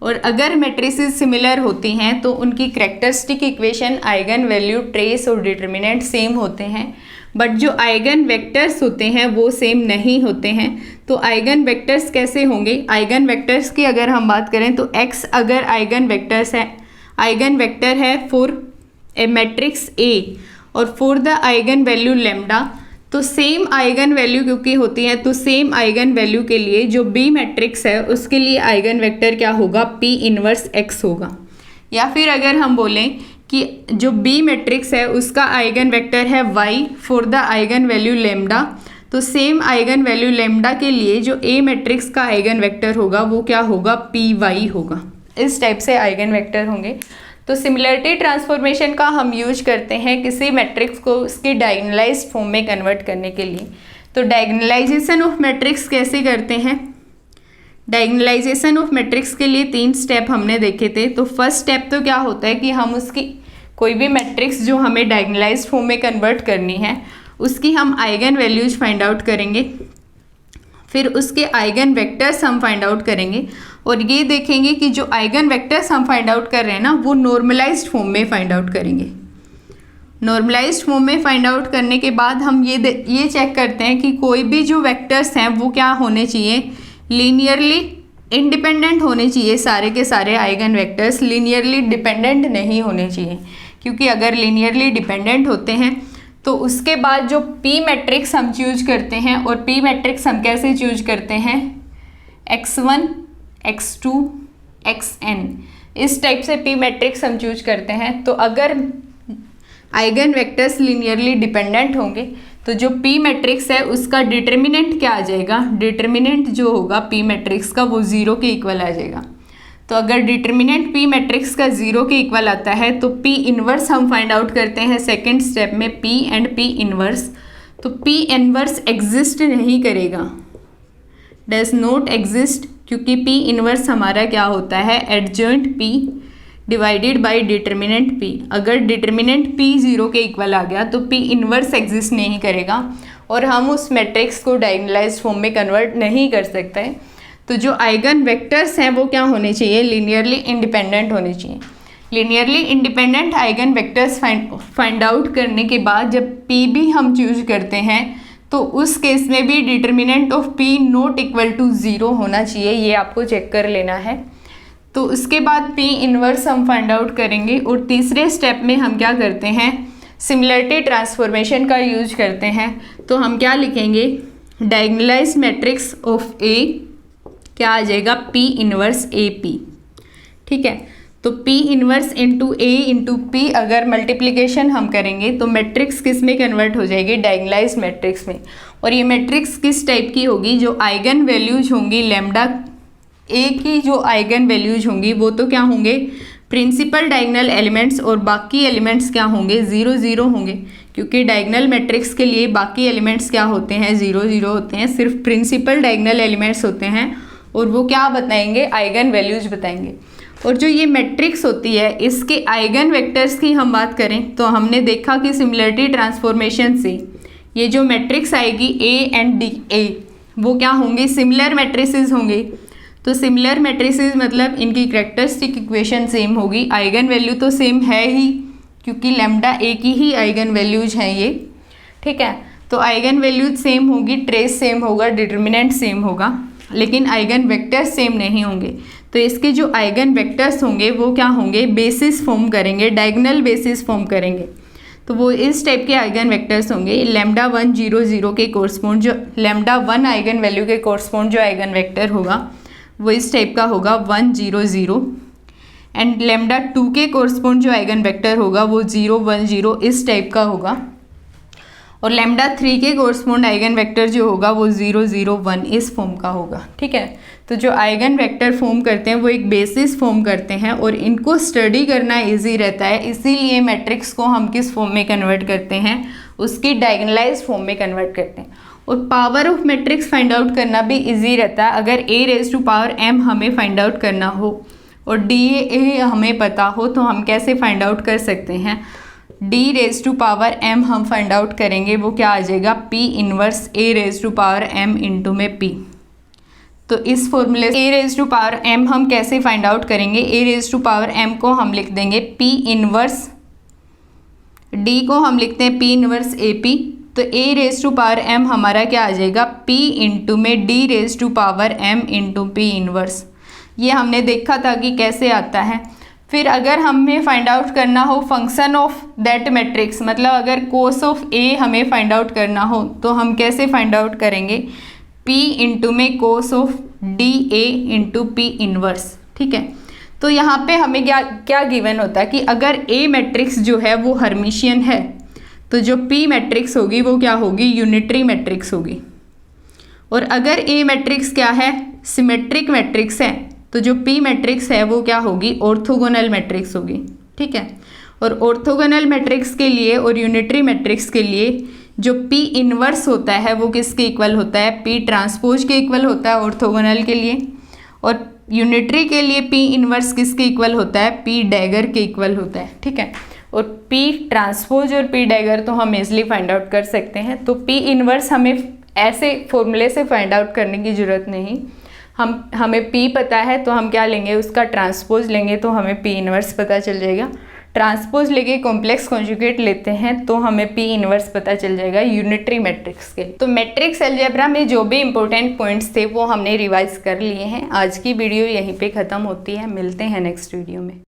और अगर मैट्रिसेस सिमिलर होती हैं तो उनकी characteristic equation, eigen value, trace और डिटर्मिनेंट सेम होते हैं, बट जो आइगन वेक्टर्स होते हैं वो सेम नहीं होते हैं। तो आइगन वेक्टर्स कैसे होंगे, आइगन वेक्टर्स की अगर हम बात करें तो x अगर आइगन वेक्टर्स है, आइगन वेक्टर है फॉर ए मैट्रिक्स A और for the eigen value lambda, तो सेम आइगन वैल्यू क्योंकि होती है तो सेम आइगन वैल्यू के लिए जो B मैट्रिक्स है उसके लिए आइगन वेक्टर क्या होगा, P इनवर्स x होगा। या फिर अगर हम बोलें कि जो B मैट्रिक्स है उसका आइगन वेक्टर है y for the eigen value lambda, तो सेम आइगन वैल्यू लेम्डा के लिए जो A मैट्रिक्स का आइगन वेक्टर होगा वो क्या होगा, py होगा। इस टाइप से आइगन वेक्टर होंगे। तो सिमिलरिटी ट्रांसफॉर्मेशन का हम यूज करते हैं किसी मैट्रिक्स को उसकी डायगोनलाइज्ड फॉर्म में कन्वर्ट करने के लिए। तो डायगोनलाइजेशन ऑफ मैट्रिक्स कैसे करते हैं, डायगोनलाइजेशन ऑफ मैट्रिक्स के लिए 3 स्टेप हमने देखे थे। तो फर्स्ट स्टेप तो क्या होता है कि हम उसकी कोई भी मैट्रिक्स जो हमें डायगोनलाइज्ड फॉर्म में कन्वर्ट करनी है उसकी हम आइगन वैल्यूज फाइंड आउट करेंगे, फिर उसके आइगन वेक्टर्स हम फाइंड आउट करेंगे और ये देखेंगे कि जो आइगन वेक्टर्स हम फाइंड आउट कर रहे हैं ना वो नॉर्मलाइज्ड फॉर्म में फाइंड आउट करेंगे। नॉर्मलाइज्ड फॉर्म में फाइंड आउट करने के बाद हम ये चेक करते हैं कि कोई भी जो वेक्टर्स हैं वो क्या होने चाहिए, लीनियरली इंडिपेंडेंट होने चाहिए। सारे के सारे आइगन वेक्टर्स लीनियरली डिपेंडेंट नहीं होने चाहिए, क्योंकि अगर लीनियरली डिपेंडेंट होते हैं तो उसके बाद जो P मैट्रिक्स हम चूज करते हैं, और P मैट्रिक्स हम कैसे चूज करते हैं, x1 x2 xn, इस टाइप से P मैट्रिक्स हम चूज करते हैं। तो अगर आइगन वेक्टर्स लीनियरली डिपेंडेंट होंगे तो जो P मैट्रिक्स है उसका डिटर्मिनेंट क्या आ जाएगा, डिटर्मिनेंट जो होगा P मैट्रिक्स का वो 0 के इक्वल आ जाएगा। तो अगर डिटर्मिनेंट P मैट्रिक्स का 0 के इक्वल आता है तो P इनवर्स हम फाइंड आउट करते हैं सेकेंड स्टेप में, P एंड P इनवर्स। तो P इनवर्स एग्जिस्ट नहीं करेगा, डज नॉट एग्जिस्ट, क्योंकि P इनवर्स हमारा क्या होता है, adjoint P divided by determinant P। अगर डिटर्मिनेंट P 0 के इक्वल आ गया तो P इनवर्स एग्जिस्ट नहीं करेगा और हम उस मैट्रिक्स को डायगोनलाइज्ड फॉर्म में कन्वर्ट नहीं कर सकते। तो जो आइगन वेक्टर्स हैं वो क्या होने चाहिए, लीनियरली इंडिपेंडेंट होने चाहिए। Linearly independent eigen vectors find out करने के बाद जब P भी हम चूज करते हैं तो उस केस में भी determinant of P not equal to 0 होना चाहिए, ये आपको चेक कर लेना है। तो उसके बाद P इनवर्स हम फाइंड आउट करेंगे और तीसरे स्टेप में हम क्या करते हैं, सिमिलरिटी ट्रांसफॉर्मेशन का यूज करते हैं। तो हम क्या लिखेंगे, डायगोनलाइज्ड मैट्रिक्स ऑफ A क्या आ जाएगा, P इनवर्स AP। ठीक है, तो P inverse into A into P अगर मल्टीप्लिकेशन हम करेंगे तो मैट्रिक्स किस में कन्वर्ट हो जाएगी, डायगोनलाइज्ड मैट्रिक्स में। और ये मैट्रिक्स किस टाइप की होगी, जो आइगन वैल्यूज होंगी लैम्डा A की जो आइगन वैल्यूज होंगी वो तो क्या होंगे, प्रिंसिपल डायगोनल एलिमेंट्स, और बाकी एलिमेंट्स क्या होंगे, 0 0 होंगे, क्योंकि डायगोनल मैट्रिक्स के लिए बाकी एलिमेंट्स क्या होते हैं, 0 0 होते हैं, सिर्फ प्रिंसिपल डायगोनल एलिमेंट्स होते हैं और वो क्या बताएंगे, आइगन वैल्यूज बताएंगे। और जो ये मैट्रिक्स होती है इसके आइगन वेक्टर्स की हम बात करें तो हमने देखा कि सिमिलरिटी ट्रांसफॉर्मेशन से ये जो मैट्रिक्स आएगी A एंड D, A वो क्या होंगे, सिमिलर मैट्रिसेस होंगे। तो सिमिलर मैट्रिसेस मतलब इनकी कैरेक्टरिस्टिक इक्वेशन सेम होगी, आइगन वैल्यू तो सेम है ही क्योंकि लैम्डा A की ही आइगन वैल्यूज हैं ये। ठीक है, तो आइगन वैल्यूज सेम होगी, ट्रेस सेम होगा, डिटर्मिनेंट सेम होगा, लेकिन आइगन वेक्टर्स सेम नहीं होंगे। तो इसके जो आइगन वेक्टर्स होंगे वो क्या होंगे, बेसिस फॉर्म करेंगे, डायगोनल बेसिस फॉर्म करेंगे। तो वो इस टाइप के आइगन वेक्टर्स होंगे, लैम्डा 1 0 0 के कोरस्पोंड जो लैम्डा 1 आइगन वैल्यू के कोरस्पोंड जो आइगन वेक्टर होगा वो इस टाइप का होगा 1 0 0, एंड लैम्डा 2 के कोरस्पोंड जो आइगन वेक्टर होगा वो 0 1 0 इस टाइप का होगा, और लैम्डा 3 के कोरस्पोंड आइगन वेक्टर जो होगा वो 0 0 1 इस फॉर्म का होगा। ठीक है, तो जो आइगन वेक्टर फॉर्म करते हैं वो एक बेसिस फॉर्म करते हैं और इनको स्टडी करना इजी रहता है, इसीलिए मैट्रिक्स को हम किस फॉर्म में कन्वर्ट करते हैं, उसकी डायगोनलाइज्ड फॉर्म में कन्वर्ट करते हैं। और power of matrix find out करना भी इजी रहता है, अगर a raised to power m हमें फाइंड आउट करना हो और DA हमें पता हो तो हम कैसे फाइंड आउट कर सकते हैं, D⁻m हम फाइंड आउट करेंगे, वो क्या आ जाएगा, P इनवर्स A⁻m इंटू में P। तो इस फॉर्मूले से A⁻m हम कैसे फाइंड आउट करेंगे, A⁻m को हम लिख देंगे P इनवर्स, D को हम लिखते हैं P इनवर्स AP, तो A⁻m हमारा क्या आ जाएगा, P इंटू में D⁻m इंटू P इनवर्स। ये हमने देखा था कि कैसे आता है। फिर अगर हमें फाइंड आउट करना हो फंक्शन ऑफ दैट मैट्रिक्स, मतलब अगर कोस ऑफ A हमें फाइंड आउट करना हो तो हम कैसे फाइंड आउट करेंगे, P इंटू में cos of DA into P inverse. ठीक है, तो यहाँ पे हमें क्या गिवन होता है कि अगर A मैट्रिक्स जो है वो हर्मिशियन है तो जो P मैट्रिक्स होगी वो क्या होगी, यूनिटरी मैट्रिक्स होगी। और अगर A मैट्रिक्स क्या है, सिमेट्रिक मैट्रिक्स है, तो जो P मैट्रिक्स है वो क्या होगी, ऑर्थोगोनल मैट्रिक्स होगी। ठीक है, और ऑर्थोगोनल मैट्रिक्स के लिए और यूनिटरी मैट्रिक्स के लिए जो P इनवर्स होता है वो किसके इक्वल होता है, P ट्रांसपोज के इक्वल होता है ऑर्थोगोनल के लिए, और यूनिटरी के लिए P इनवर्स किसके इक्वल होता है, P डैगर के इक्वल होता है। ठीक है, और P ट्रांसपोज और P डैगर तो हम इजली फाइंड आउट कर सकते हैं। तो P इनवर्स हमें ऐसे फॉर्मूले से फाइंड आउट करने की ज़रूरत नहीं, हमें P पता है तो हम क्या लेंगे, उसका ट्रांसपोज लेंगे तो हमें P इनवर्स पता चल जाएगा। ट्रांसपोज लेके कॉम्प्लेक्स कॉन्जुगेट लेते हैं तो हमें P इनवर्स पता चल जाएगा यूनिटरी मैट्रिक्स के। तो मैट्रिक्स अलजेब्रा में जो भी इंपॉर्टेंट पॉइंट्स थे वो हमने रिवाइज कर लिए हैं। आज की वीडियो यहीं पे ख़त्म होती है, मिलते हैं नेक्स्ट वीडियो में।